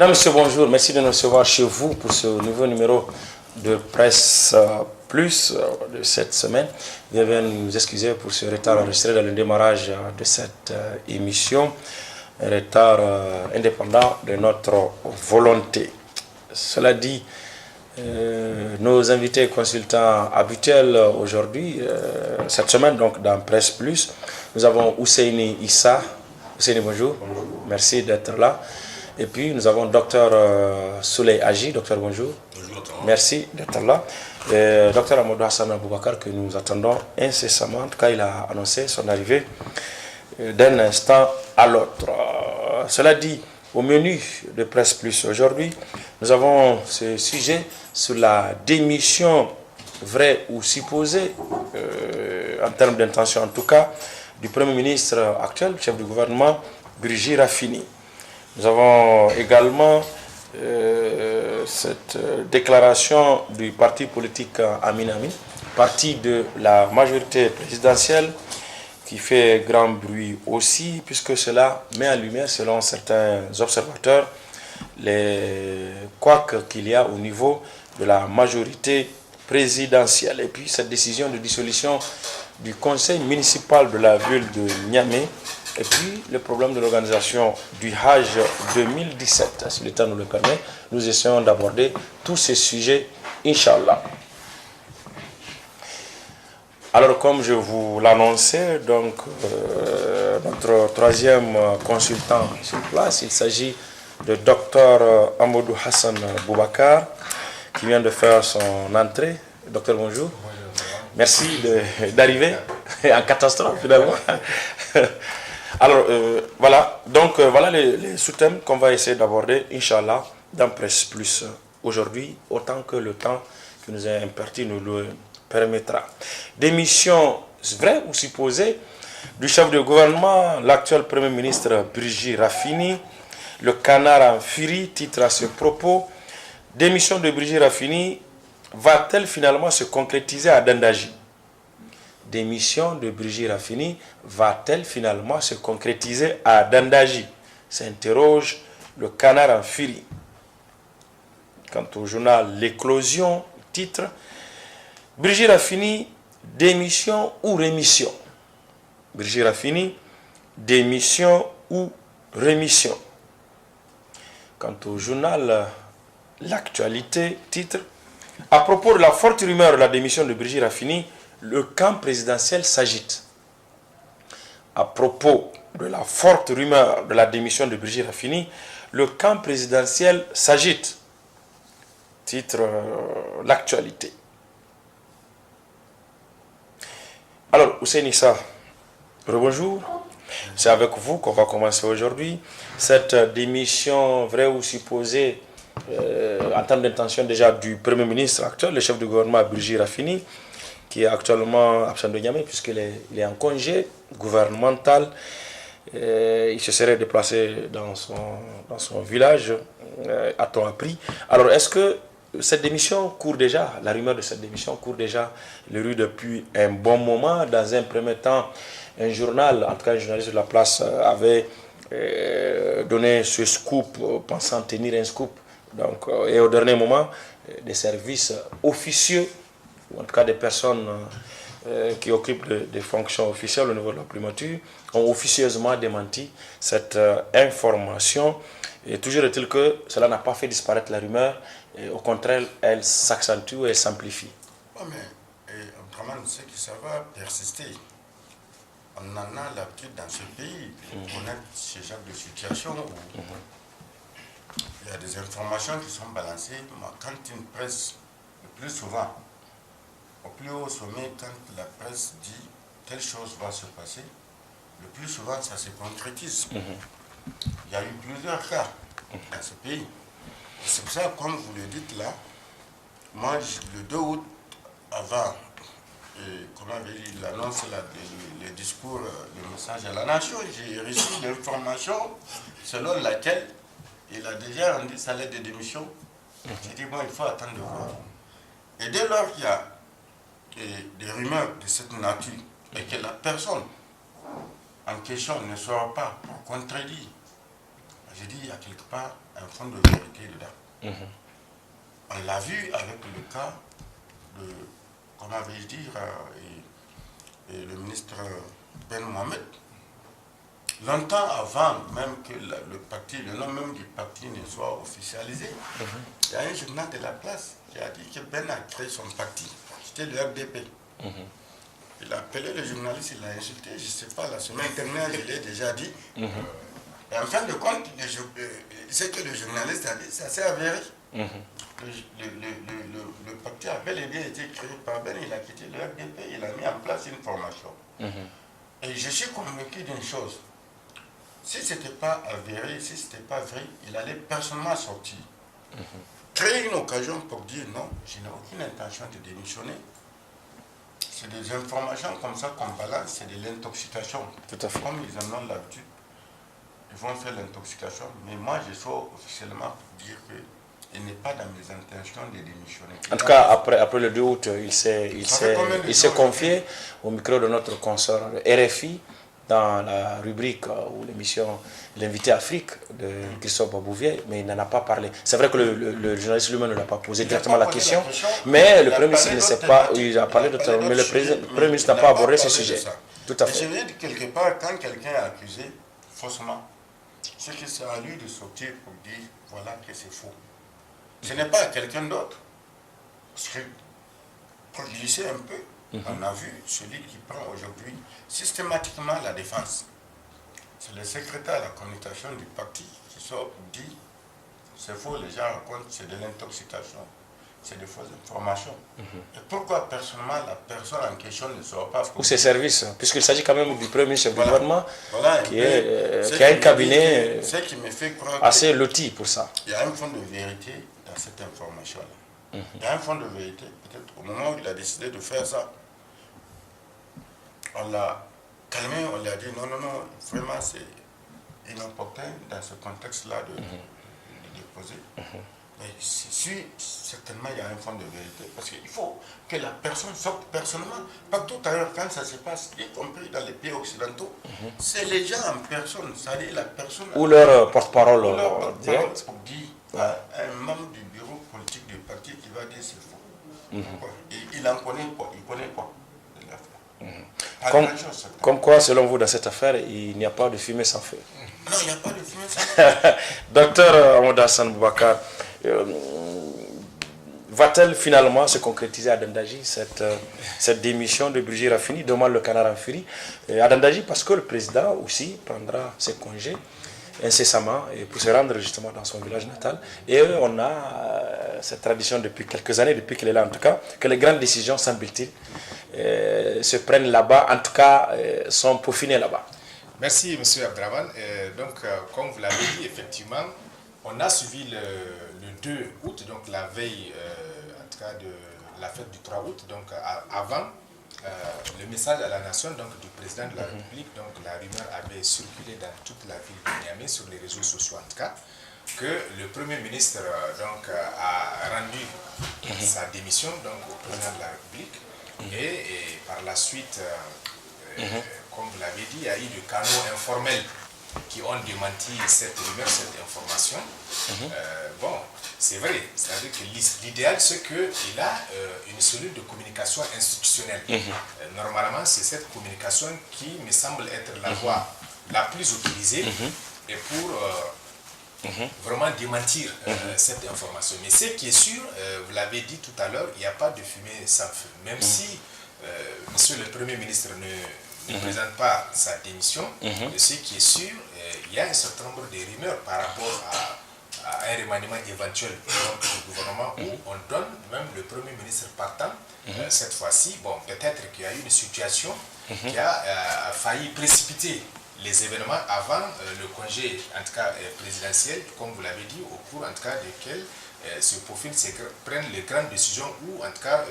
Mesdames, Messieurs, bonjour. Merci de nous recevoir chez vous pour ce nouveau numéro de Presse Plus de cette semaine. Veuillez nous excuser pour ce retard enregistré dans le démarrage de cette émission. Un retard indépendant de notre volonté. Cela dit, nos invités consultants habituels aujourd'hui, cette semaine, donc dans Presse Plus, nous avons Ousseini Issa. Ousseini, bonjour. Bonjour. Merci d'être là. Et puis nous avons Dr Souley Agi. Docteur, bonjour. Bonjour. Merci d'être là. Dr Amadou Hassan Aboubakar, que nous attendons incessamment, car il a annoncé son arrivée d'un instant à l'autre. Cela dit, au menu de Presse Plus aujourd'hui, nous avons ce sujet sur la démission vraie ou supposée, en termes d'intention en tout cas, du Premier ministre actuel, chef du gouvernement, Birji Rafini. Nous avons également cette déclaration du parti politique Aminami, parti de la majorité présidentielle, qui fait grand bruit aussi, puisque cela met en lumière, selon certains observateurs, les couacs qu'il y a au niveau de la majorité présidentielle. Et puis cette décision de dissolution du conseil municipal de la ville de Niamey, et puis le problème de l'organisation du Hajj 2017. Si le temps nous le permet, nous essayons d'aborder tous ces sujets, Inch'Allah. Alors, comme je vous l'annonçais, donc notre troisième consultant sur place, il s'agit de Dr Amadou Hassan Aboubakar, qui vient de faire son entrée. Docteur, bonjour. Merci d'arriver en catastrophe, finalement. Alors, voilà. Donc, voilà les sous-thèmes qu'on va essayer d'aborder, Inch'Allah, dans Presse Plus aujourd'hui, autant que le temps qui nous est imparti nous le permettra. Démission vraie ou supposée du chef de gouvernement, l'actuel Premier ministre Birji Rafini. Le canard en furie titre à ce propos. Démission de Birji Rafini va-t-elle finalement se concrétiser à Dandaji? Démission de Birji Rafini va-t-elle finalement se concrétiser à Dandaji? S'interroge le canard en furie. Quant au journal L'Éclosion, titre Birji Rafini, démission ou rémission? Birji Rafini, démission ou rémission? Quant au journal L'Actualité, titre à propos de la forte rumeur de la démission de Birji Rafini, le camp présidentiel s'agite. À propos de la forte rumeur de la démission de Birji Rafini, le camp présidentiel s'agite. Titre L'Actualité. Alors, Ousseini Issa, rebonjour. C'est avec vous qu'on va commencer aujourd'hui. Cette démission vraie ou supposée, en termes d'intention déjà du Premier ministre actuel, le chef du gouvernement Birji Rafini, qui est actuellement absent de Niamey puisqu'il est en congé gouvernemental. Il se serait déplacé dans son village, a-t-on appris. Alors, est-ce que cette démission court déjà, la rumeur de cette démission court déjà les rues depuis un bon moment? Dans un premier temps, un journal, en tout cas un journaliste de la place, avait donné ce scoop, pensant tenir un scoop. Donc, et au dernier moment, des services officieux, ou en tout cas des personnes qui occupent des fonctions officielles au niveau de la primature, ont officieusement démenti cette information. Et toujours est-il que cela n'a pas fait disparaître la rumeur, et au contraire, elle s'accentue et s'amplifie. Oh, mais autrement, c'est que ça va persister. On en a l'habitude dans ce pays de connaître ce genre de situation où il y a des informations qui sont balancées. Quand une presse, le plus souvent, au plus haut sommet, quand la presse dit telle chose va se passer, le plus souvent ça se concrétise. Il y a eu plusieurs cas dans ce pays. C'est pour ça, comme vous le dites là, moi, le 2 août, avant, comment il annonce le discours, le message à la nation, j'ai reçu l'information selon laquelle il a déjà rendu sa lettre de démission. J'ai dit, bon, il faut attendre de voir. Et dès lors qu'il y a des rumeurs de cette nature et que la personne en question ne sera pas pour contredire, je dis, il y a quelque part un fond de vérité dedans. On l'a vu avec le cas de, comment vais-je dire, et le ministre Ben Mohamed. Longtemps avant même que le nom même du parti ne soit officialisé, il y a un journal de la place qui a dit que Ben a créé son parti. C'était le RDP. Il a appelé le journaliste, il l'a insulté, je ne sais pas, la semaine dernière, je l'ai déjà dit. Et en fin de compte, ce que le journaliste a dit, ça s'est avéré. Le parti a bel et bien été créé par Ben, il a quitté le RDP, il a mis en place une formation. Et je suis convaincu d'une chose. Si ce n'était pas avéré, si ce n'était pas vrai, il allait personnellement sortir. Créer une occasion pour dire non, je n'ai aucune intention de démissionner. C'est des informations comme ça qu'on balance, c'est de l'intoxication. Tout à fait. Comme ils en ont l'habitude, ils vont faire l'intoxication. Mais moi, je sors officiellement pour dire qu'il n'est pas dans mes intentions de démissionner. En tout cas, après le 2 août, il s'est confié au micro de notre consort RFI dans la rubrique ou l'émission L'invité Afrique de Christophe Babouvier, mais il n'en a pas parlé. C'est vrai que le journaliste lui-même ne l'a pas posé directement la question, mais le Premier ministre ne sait pas, il a parlé d'autres, mais le Premier ministre n'a pas abordé ce sujet. Tout à fait. Je veux dire, quelque part, quand quelqu'un est accusé faussement, c'est que c'est à lui de sortir pour dire voilà que c'est faux. Ce n'est pas à quelqu'un d'autre. Parce que, pour glisser un peu, on a vu celui qui prend aujourd'hui systématiquement la défense. C'est le secrétaire à la communication du parti qui sort pour dire c'est faux, les gens racontent, c'est de l'intoxication, c'est des fausses informations. Et pourquoi personnellement la personne en question ne sort pas pour ou ses services, puisqu'il s'agit quand même du Premier ministre du gouvernement qui a un cabinet qui me fait croire assez loti pour ça. Il y a un fond de vérité dans cette information-là. Il y a un fond de vérité, peut-être au moment où il a décidé de faire ça, on l'a calmé, on lui a dit non, vraiment c'est inopportun dans ce contexte-là de déposer. Mais certainement il y a un fond de vérité, parce qu'il faut que la personne sorte personnellement. Partout ailleurs, quand ça se passe, y compris dans les pays occidentaux, c'est les gens en personne, c'est-à-dire la personne... Ou leur porte-parole direct. Pour dire à un membre du bureau politique du parti qui va dire c'est faux. Il en connaît quoi? Il connaît quoi de l'affaire? Comme quoi, selon vous, dans cette affaire, il n'y a pas de fumée sans feu. Non, il n'y a pas de fumée sans feu. Docteur Amadou Hassan Boubacar, va-t-elle finalement se concrétiser à Dandaji, cette démission de Brigitte Raffini, demande le Canard en furie à Dandaji, parce que le président aussi prendra ses congés incessamment et pour se rendre justement dans son village natal. Et on a cette tradition depuis quelques années, depuis qu'il est là en tout cas, que les grandes décisions, semble-t-il, se prennent là-bas, en tout cas sont peaufinées là-bas. Merci M. Abdraman. Donc comme vous l'avez dit, effectivement, on a suivi le 2 août, donc la veille en tout cas de la fête du 3 août, donc avant le message à la nation donc, du président de la République. Donc la rumeur avait circulé dans toute la ville de Niamey, sur les réseaux sociaux en tout cas, que le Premier ministre donc, a rendu sa démission donc, au président de la République et par la suite, comme vous l'avez dit, il y a eu des canaux informels qui ont démenti cette rumeur, cette information. Bon, c'est vrai, c'est-à-dire que l'idéal, c'est qu'il a une cellule de communication institutionnelle. Normalement, c'est cette communication qui me semble être la voie la plus utilisée et pour vraiment démentir cette information. Mais ce qui est sûr, vous l'avez dit tout à l'heure, il n'y a pas de fumée sans feu. Même si Monsieur le Premier ministre ne présente pas sa démission, ce qui est sûr, il y a un certain nombre de rumeurs par rapport à un remaniement éventuel du gouvernement où on donne même le Premier ministre partant. Cette fois-ci, bon, peut-être qu'il y a eu une situation qui a failli précipiter les événements avant le congé, en tout cas présidentiel, comme vous l'avez dit, au cours en tout cas desquels se profilent, prennent les grandes décisions ou en tout cas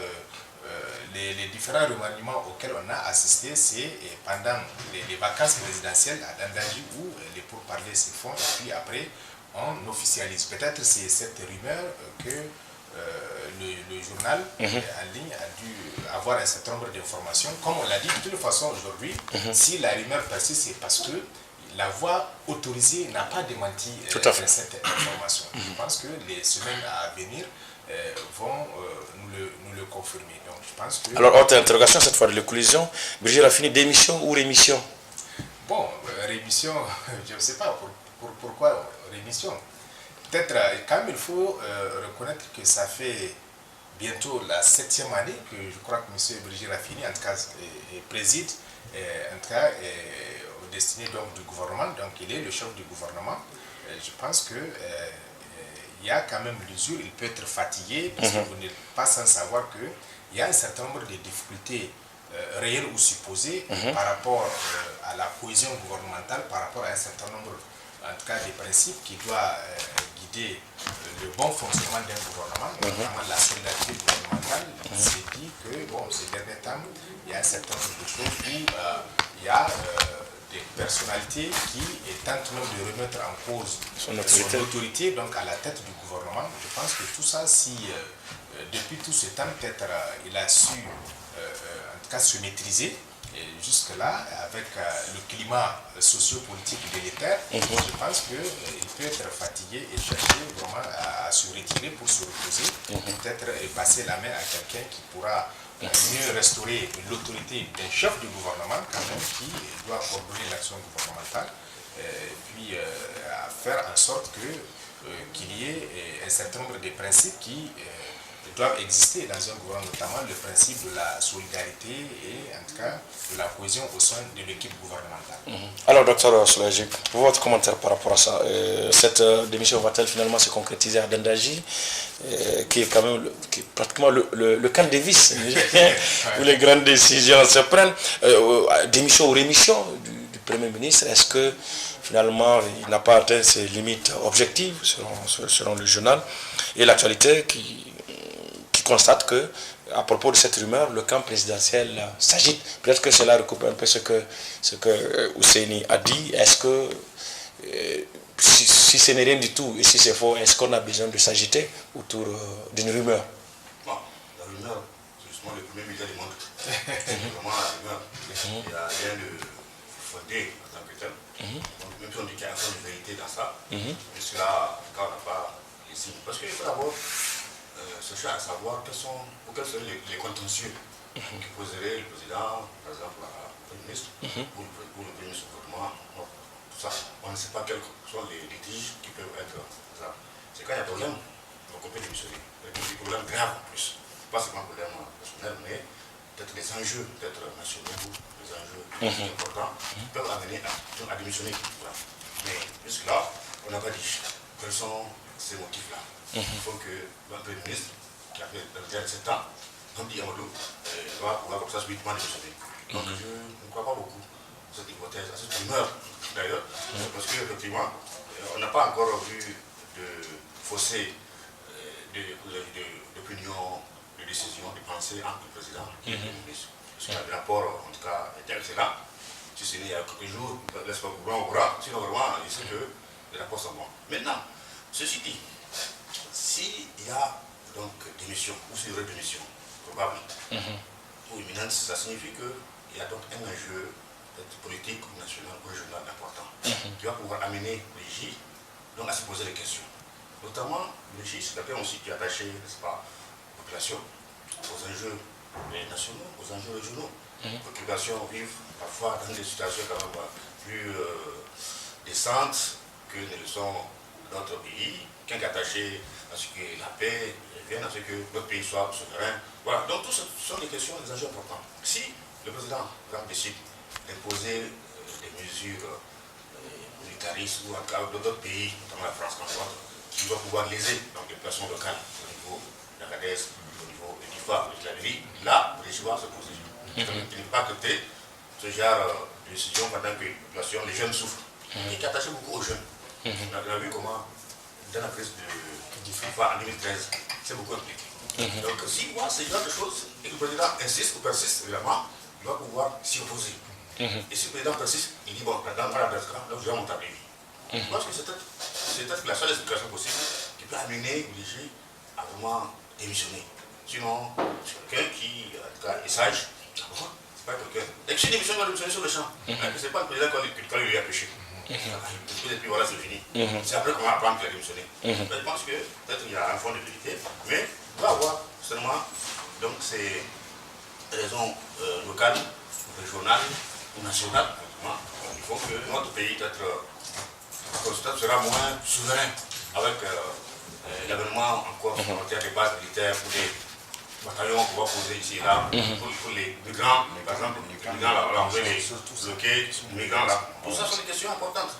les différents remaniements auxquels on a assisté, c'est pendant les vacances présidentielles à Dandaji où les pourparlers se font et puis après on officialise. Peut-être c'est cette rumeur que le journal en ligne a dû avoir un certain nombre d'informations. Comme on l'a dit, de toute façon aujourd'hui, si la rumeur persiste, c'est parce que la voie autorisée n'a pas démenti Tout à fait. cette information. Je pense que les semaines à venir vont nous le confirmer. Donc, je pense que... Alors, autre interrogation cette fois de l'éclosion. Brigitte Raffini, démission ou rémission? Bon, rémission, je ne sais pas pourquoi rémission. Peut-être, quand même, il faut reconnaître que ça fait bientôt la 7e année que je crois que M. Brigitte Raffini, en tout cas, préside, en tout cas, au destiné donc, du gouvernement. Donc, il est le chef du gouvernement. Je pense que il y a quand même l'usure, il peut être fatigué, parce que vous n'êtes pas sans savoir qu'il y a un certain nombre de difficultés réelles ou supposées par rapport à la cohésion gouvernementale, par rapport à un certain nombre, en tout cas, des principes qui doivent guider le bon fonctionnement d'un gouvernement, notamment la solidarité gouvernementale. Il s'est dit que, bon, ces derniers temps, il y a un certain nombre de choses où il y a des personnalités qui tentent même de remettre en cause son autorité, donc à la tête du gouvernement. Je pense que tout ça, si depuis tout ce temps, peut-être il a su en tout cas se maîtriser, et jusque-là, avec le climat socio-politique délétère, je pense qu'il peut être fatigué et chercher vraiment à se retirer pour se reposer, peut-être passer la main à quelqu'un qui pourra mieux restaurer l'autorité d'un chef du gouvernement quand même qui doit coordonner l'action gouvernementale et puis faire en sorte qu'il y ait un certain nombre de principes qui doivent exister dans un gouvernement, notamment le principe de la solidarité et en tout cas de la cohésion au sein de l'équipe gouvernementale. Alors, docteur Soulaji, pour votre commentaire par rapport à ça, cette démission va-t-elle finalement se concrétiser à Dandaji, qui est quand même pratiquement le camp des vices, où les grandes décisions se prennent, démission ou rémission du Premier ministre? Est-ce que finalement il n'a pas atteint ses limites objectives selon le journal et l'actualité qui constate que, à propos de cette rumeur, le camp présidentiel s'agite. Peut-être que cela recoupe un peu ce que Ousseini a dit. Est-ce que, si ce n'est rien du tout, et si c'est faux, est-ce qu'on a besoin de s'agiter autour d'une rumeur? Non, la rumeur, c'est justement le premier média du monde. C'est vraiment la rumeur. Il n'y a rien de fondé en tant que tel. Donc, même si on dit qu'il y a un fond de vérité dans ça, jusque-là, on n'a pas les signes. Parce qu'il faut d'abord chercher à savoir quels seraient les contentieux qui poseraient le président, par exemple, la Premier ministre, ou le Premier ministre du gouvernement. Tout ça, on ne sait pas quels sont les litiges qui peuvent être. C'est quand il y a un problème, on peut démissionner. Des problèmes graves en plus. Pas seulement des problèmes personnels, mais peut-être des enjeux, peut-être nationaux, des enjeux importants, qui peuvent amener à démissionner. Voilà. Mais jusque-là, on n'a pas dit quels sont ces motifs-là. Il faut que le Premier ministre, qui a fait déjà 7 ans, Hamdi Amadou, doit pouvoir comme ça subitement démissionner. Donc je ne crois pas beaucoup à cette hypothèse, à cette rumeur d'ailleurs, parce qu'effectivement, on n'a pas encore vu de fossé d'opinion, de décision, de pensée entre le président et le Premier ministre. Parce que le rapport, en tout cas, était excellent. Si ce n'est il y a quelques jours, laisse pas courir, on verra. Sinon, vraiment, il sait que les rapports sont bons. Maintenant, ceci dit, s'il y a donc démission, ou s'il y aurait démission, probable, ou imminente, ça signifie qu'il y a donc un enjeu politique, national, régional important, qui va pouvoir amener les J donc à se poser des questions. Notamment, le J, c'est quelqu'un aussi qui est attaché, n'est-ce pas, aux populations, aux enjeux nationaux, aux enjeux régionaux. Les populations vivent parfois dans des situations quand même plus décentes que ne le sont d'autres pays. Quelqu'un est attaché à ce que la paix vienne, à ce que notre pays soit souverain. Voilà, donc tout ce sont des questions, des enjeux importants. Si le président décide d'imposer des mesures militaristes ou en cas d'autres pays, notamment la France, qui va pouvoir léser donc, les populations locales au niveau d'Agadez, au niveau de l'IFA, de l'Amérique, là, les choix se poser. Il ne peut pas accepter ce genre de décision pendant que les jeunes souffrent. Et qui est attaché beaucoup aux jeunes. On a vu comment, dans la crise de FIFA en 2013, c'est beaucoup impliqué. Donc, si moi, c'est genre de choses, et que le président insiste ou persiste, évidemment, il va pouvoir s'y opposer. Et si le président persiste, il dit, bon, dans la Berska, là, je vais monter à vie. Je pense que c'est peut-être la seule explication possible qui peut amener l'ODG à vraiment démissionner. Sinon, c'est quelqu'un qui, en tout cas, est sage. C'est pas quelqu'un. Et que si démissionne, il va démissionner sur le champ. Ce n'est pas le président qui va lui approcher. Et puis voilà, c'est fini. C'est après qu'on va apprendre qu'il a démissionné. Mais je pense que peut-être qu'il y a un fond de vérité, mais il va avoir seulement donc ces raisons locales, régionales ou nationales. Il faut que notre pays sera moins souverain avec l'avènement encore frontière des bases militaires pour des bataillons qu'on va poser ici et là, pour les migrants, par exemple, les migrants là, on veut les bloquer, les migrants là. Tout ça sont des questions importantes.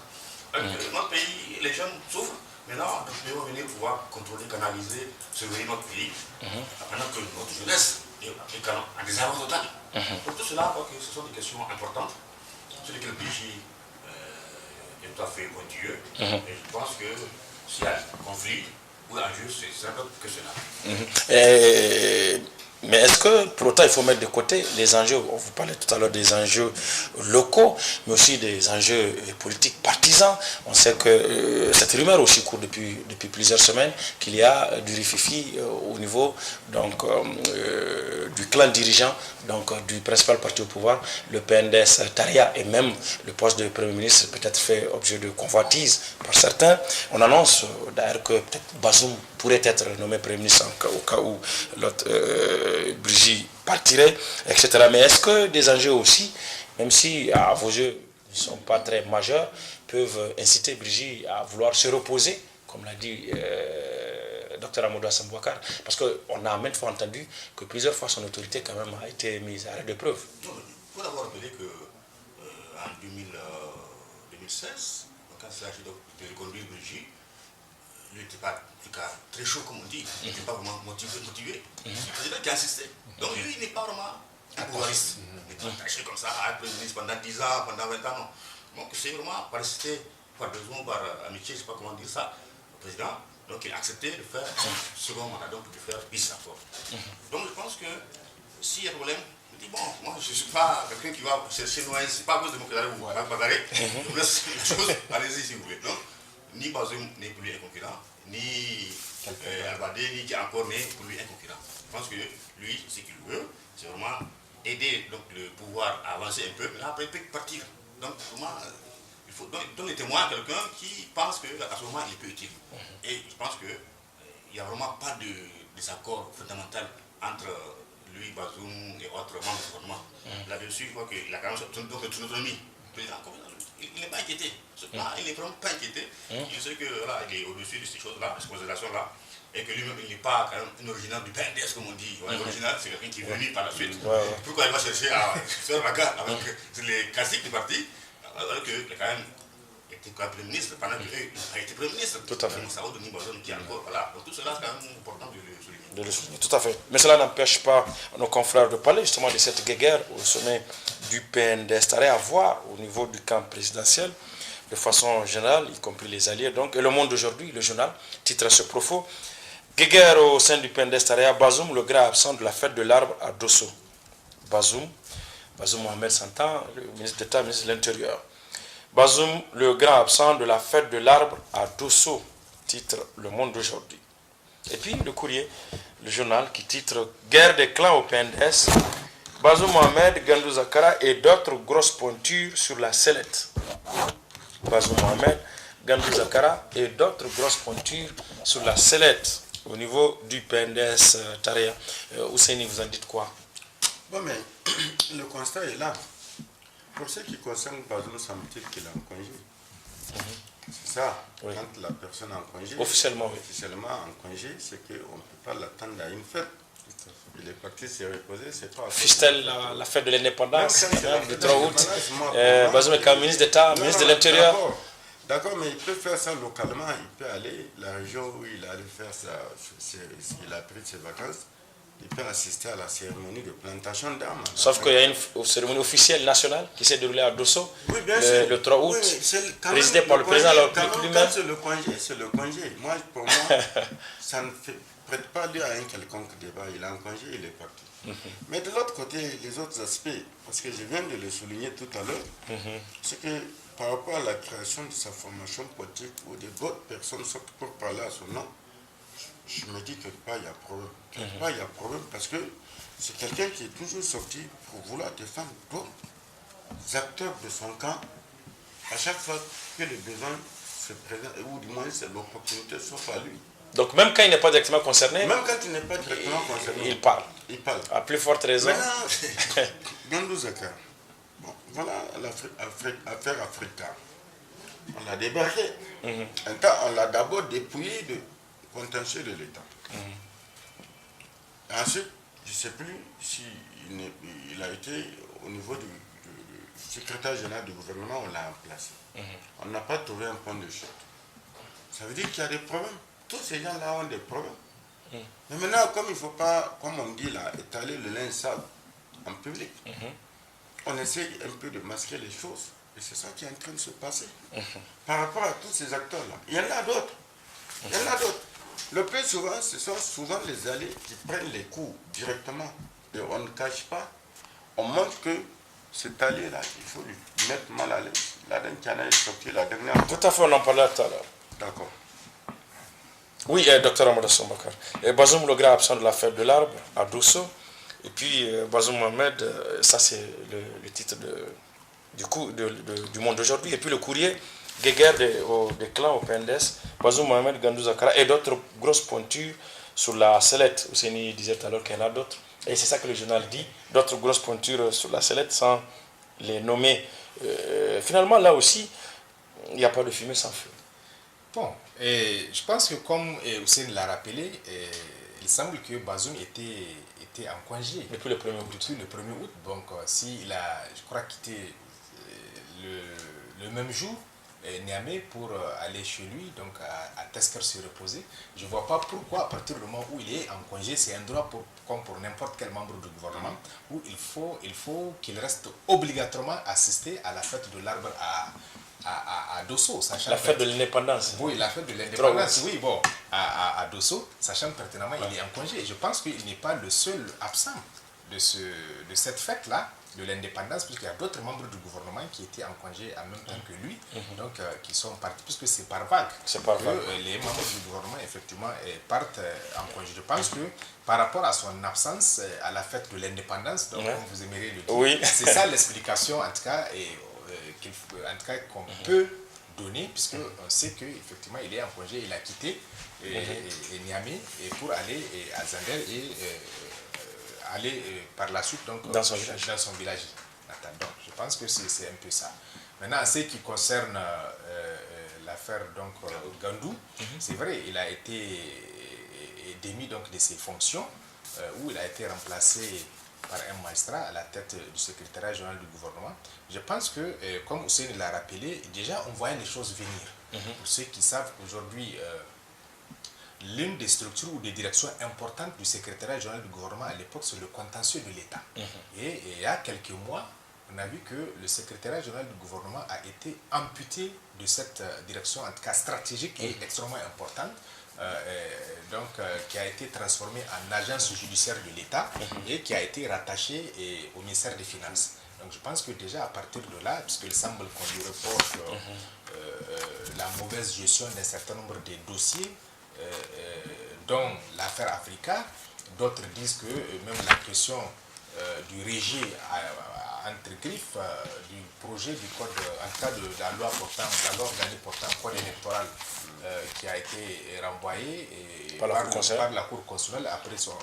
Notre pays, les jeunes souffrent. Maintenant, nous devons venir pouvoir contrôler, canaliser, surveiller notre pays, pendant que notre jeunesse est en désarroi total. Pour tout cela, ce sont des questions importantes sur lesquelles Brigitte est tout à fait pointilleux. Et je pense que s'il y a un conflit ou un enjeu, c'est un peu que cela. Mais est-ce que pour autant il faut mettre de côté les enjeux, on vous parlait tout à l'heure des enjeux locaux, mais aussi des enjeux politiques partisans. On sait que cette rumeur aussi court depuis plusieurs semaines qu'il y a du rififi au niveau donc, du clan dirigeant donc, du principal parti au pouvoir, le PNDS Taria, et même le poste de Premier ministre peut-être fait objet de convoitise par certains. On annonce d'ailleurs que peut-être Bazoum pourrait être nommé Premier ministre au cas où l'autre Brigitte partirait, etc. Mais est-ce que des enjeux aussi, même si à vos yeux ne sont pas très majeurs, peuvent inciter Brigitte à vouloir se reposer, comme l'a dit Dr Amadou Hassan Boubacar, parce qu'on a maintes fois entendu que plusieurs fois son autorité quand même a été mise à l'épreuve. Il faut d'abord rappeler qu'en 2016, quand il s'agit de reconduire Brigitte, lui n'était pas très chaud comme on dit, il n'était pas vraiment motivé. C'est le président qui a insisté. Donc lui, il n'est pas vraiment un pouvoiriste. Il n'est pas attaché comme ça à être ministre pendant 10 ans, pendant 20 ans, non. Donc c'est vraiment par nécessité, par besoin, par amitié, je ne sais pas comment dire ça, au président. Donc il a accepté de faire son second mandat, donc de faire bis encore. Donc je pense que s'il y a un problème, je dis bon, moi je ne suis pas quelqu'un qui va chercher loin, c'est pas à cause de mon cadre ou bagarrer. Donc laisse les choses, allez-y si vous voulez. Donc ni Bazoum n'est pour lui un concurrent, ni Albadé, ni qui encore n'est pour lui un concurrent. Je pense que lui, ce qu'il veut, c'est vraiment aider donc, le pouvoir à avancer un peu, mais là après il peut partir. Donc vraiment, il faut donner témoin à quelqu'un qui pense qu'à ce moment il peut utile. Et je pense qu'il n'y a vraiment pas de désaccord fondamental entre lui, Bazoum et autres membres du gouvernement. Là-dessus, je crois qu'il a quand même son autonomie. Il n'est pas inquiété. Il n'est vraiment pas inquiété. Il sait que voilà, il est au-dessus de ces choses-là, de ces considérations-là. Et que lui-même, il n'est pas quand même un original du PNDS, comme on dit. L'original, c'est quelqu'un qui est venu par la suite. Pourquoi il va chercher à faire la gare avec les classiques du parti, alors qu'il a quand même été Premier ministre pendant qu'il a été Premier ministre. Tout à fait. Ça va donner Bazoum qui est encore. Voilà. Donc tout cela, c'est quand même important de le souligner. De le souligner, tout à fait. Mais cela n'empêche pas nos confrères de parler justement de cette guéguerre au sommet du PNDS à voir au niveau du camp présidentiel, de façon générale, y compris les alliés. Donc, et Le Monde aujourd'hui, le journal, titre à ce propos, guéguerre au sein du PNDS à Bazoum, le grand absent de la fête de l'arbre à Dosso. Bazoum Mohamed Santan, le ministre d'État, ministre de l'Intérieur. Bazoum, le grand absent de la fête de l'arbre à Dosso, titre Le Monde d'aujourd'hui. Et puis le Courrier, le journal qui titre Guerre des clans au PNDS, Bazoum Mohamed, Gandou Zakara et d'autres grosses pointures sur la sellette. Bazoum Mohamed, Gandou Zakara et d'autres grosses pointures sur la sellette au niveau du PNDS Taria. Ousseini, vous en dites quoi? Bon, mais le constat est là. Pour ce qui concerne Bazoum, semble-t-il qu'il est en congé. C'est ça, oui. Quand la personne est en congé, officiellement en congé, c'est qu'on ne peut pas l'attendre à une fête. Il est parti se reposer, c'est pas... Fistel la fête de l'indépendance, le 3 août. Bazoum est quand même ministre d'État, ministre de l'Intérieur. D'accord, mais il peut faire ça localement, il peut aller, la région où il allait faire ça, il a pris ses vacances, il peut assister à la cérémonie de plantation d'armes. Sauf qu'il y a une cérémonie officielle nationale qui s'est déroulée à Dosso, oui, bien sûr. Le 3 août, présidée par le président lui-même. C'est le congé. Moi, pour moi, ça ne prête pas lieu à un quelconque débat. Il est en congé, il est parti. Mais de l'autre côté, les autres aspects, parce que je viens de le souligner tout à l'heure, c'est que par rapport à la création de sa formation politique, où d'autres personnes sortent pour parler à son nom, je me dis quelque part il y a problème. Quelque part il y a problème parce que c'est quelqu'un qui est toujours sorti pour vouloir défendre d'autres acteurs de son camp à chaque fois que le besoin se présente, ou du moins l'opportunité s'offre à lui. Donc même quand il n'est pas directement concerné, Même quand il n'est pas directement concerné, il parle. Il parle. À plus forte raison. Maintenant, Gandou Zakar, bon, voilà l'affaire Africa. On l'a débarqué. Un temps, on l'a d'abord dépouillé de contentieux de l'État. Ensuite, je ne sais plus s'il il a été au niveau du secrétaire général du gouvernement, on l'a remplacé. On n'a pas trouvé un point de chute. Ça veut dire qu'il y a des problèmes. Tous ces gens-là ont des problèmes. Mais maintenant, comme il ne faut pas, comme on dit là, étaler le linge sale en public, on essaye un peu de masquer les choses. Et c'est ça qui est en train de se passer. Par rapport à tous ces acteurs-là. Il y en a d'autres. Il y en a d'autres. Le plus souvent, ce sont souvent les alliés qui prennent les coups directement. Et on ne cache pas. On montre que cet allié-là, il faut lui mettre mal à l'aise. La dernière est sortie la dernière fois. Tout à fait, on en parlait tout à l'heure. D'accord. Oui, docteur Amadou Bakar. Bazoum, le grand absent de la fête de l'arbre, à Dosso. Et puis, Bazoum Mohamed, ça c'est le titre du monde d'aujourd'hui. Et puis le courrier, guéguerre des clans au PNDS, Bazoum Mohamed, Gandou Zakara, et d'autres grosses pointures sur la sellette. Ouseni disait tout à l'heure qu'il y en a d'autres. Et c'est ça que le journal dit, d'autres grosses pointures sur la sellette sans les nommer. Finalement, là aussi, il n'y a pas de fumée sans feu. Bon, je pense que comme Hussein l'a rappelé, il semble que Bazoum était en congé. Depuis le 1er août. Depuis le 1er août. Donc, s'il a, je crois, quitté le même jour, Niamey pour aller chez lui, donc à Tesker se reposer. Je ne vois pas pourquoi, à partir du moment où il est en congé, c'est un droit comme pour n'importe quel membre du gouvernement, où il faut qu'il reste obligatoirement assister à la fête de l'arbre à Dosso. La fête de l'indépendance. Oui, la fête de l'indépendance, oui, bon, à Dosso, sachant pertinemment qu'il est en congé. Je pense qu'il n'est pas le seul absent de cette fête-là, de l'indépendance, puisqu'il y a d'autres membres du gouvernement qui étaient en congé en même temps que lui, donc qui sont partis, puisque c'est par vague. C'est par vague. Les membres du gouvernement, effectivement, partent en congé. Je pense que par rapport à son absence à la fête de l'indépendance, donc comme vous aimeriez le dire, oui. c'est ça l'explication, en tout cas, qu'on peut donner, puisque on sait qu'effectivement, il est en congé, il a quitté Niamey pour aller à Zander et aller par la suite donc, dans son village. Donc, je pense que c'est un peu ça. Maintenant, en ce qui concerne l'affaire Gandou, c'est vrai, il a été démis donc, de ses fonctions, où il a été remplacé par un magistrat à la tête du secrétariat général du gouvernement. Je pense que, comme Hussein l'a rappelé, déjà on voyait les choses venir. Pour ceux qui savent qu'aujourd'hui, l'une des structures ou des directions importantes du secrétariat général du gouvernement à l'époque, c'est le contentieux de l'État. Et il y a quelques mois, on a vu que le secrétariat général du gouvernement a été amputé de cette direction, en tout cas stratégique et extrêmement importante, qui a été transformée en agence judiciaire de l'État et qui a été rattachée au ministère des Finances. Donc je pense que déjà à partir de là, puisqu'il semble qu'on lui reproche la mauvaise gestion d'un certain nombre de dossiers, dont l'affaire Africa, d'autres disent que même la question du régime entre griffes du projet du code, en tout cas de la loi organique portant code électoral qui a été renvoyé par la Cour constitutionnelle après son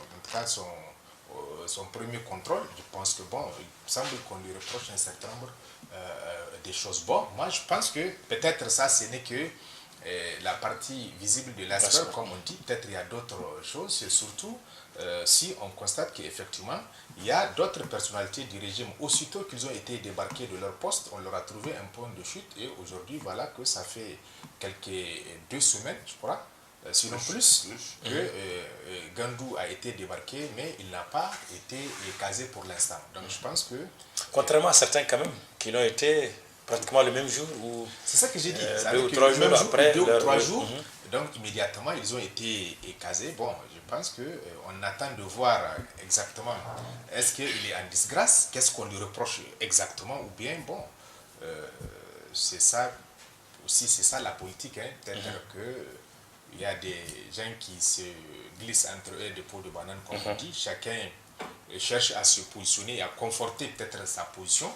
premier contrôle. Je pense que bon, il semble qu'on lui reproche un certain nombre des choses. Bon, moi je pense que peut-être ça ce n'est que la partie visible de l'iceberg, comme on dit. Peut-être il y a d'autres choses, c'est surtout si on constate qu'effectivement il y a d'autres personnalités du régime, aussitôt qu'ils ont été débarqués de leur poste, on leur a trouvé un point de chute et aujourd'hui voilà que ça fait quelques 2 semaines, je crois, sinon plus, que Gandou a été débarqué, mais il n'a pas été casé pour l'instant. Donc je pense que... Contrairement à certains quand même, qui l'ont été pratiquement le même jour ou... C'est ça que j'ai dit. 2 ou 3 jours après. 2 ou 3 jours, donc immédiatement ils ont été casés. Bon, je pense qu'on attend de voir exactement, est-ce qu'il est en disgrâce, qu'est-ce qu'on lui reproche exactement, ou bien, bon, c'est ça, aussi c'est ça la politique, hein, peut-être qu'il y a des gens qui se glissent entre eux des pots de banane, comme on dit, chacun cherche à se positionner et à conforter peut-être sa position,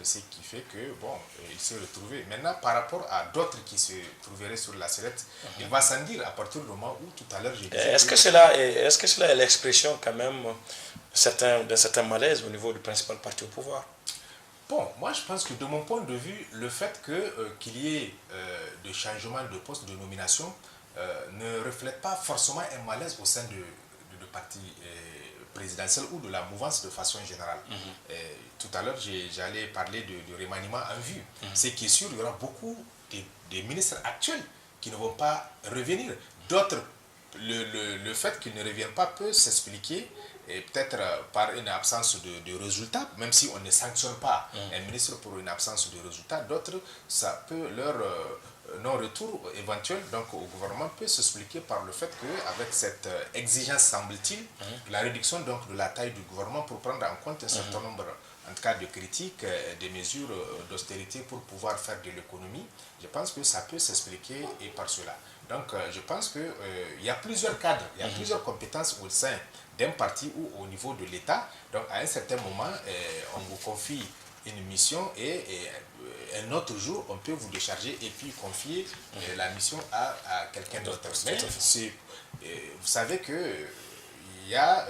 ce qui fait que, bon, il s'est retrouvé. Maintenant, par rapport à d'autres qui se trouveraient sur la sellette, il va sans dire à partir du moment où tout à l'heure j'ai dit... Est-ce que cela est l'expression quand même d'un certain malaise au niveau du principal parti au pouvoir? Bon, moi je pense que de mon point de vue, le fait qu'il y ait de changements de poste, de nomination, ne reflète pas forcément un malaise au sein du parti présidentiel ou de la mouvance de façon générale. Tout à l'heure, j'allais parler de remaniement en vue. Ce qui est sûr, il y aura beaucoup des ministres actuels qui ne vont pas revenir. D'autres, le fait qu'ils ne reviennent pas peut s'expliquer et peut-être par une absence de résultats, même si on ne sanctionne pas un ministre pour une absence de résultats, d'autres, ça peut leur non-retour éventuel donc au gouvernement peut s'expliquer par le fait qu'avec cette exigence, semble-t-il, la réduction donc de la taille du gouvernement pour prendre en compte un certain nombre, en tout cas de critiques, des mesures d'austérité pour pouvoir faire de l'économie, je pense que ça peut s'expliquer et par cela. Donc je pense qu'il y a plusieurs cadres, il y a plusieurs compétences au sein d'un parti ou au niveau de l'État. Donc à un certain moment, on vous confie une mission et un autre jour, on peut vous décharger et puis confier la mission à quelqu'un d'autre. Mais vous savez qu'il y a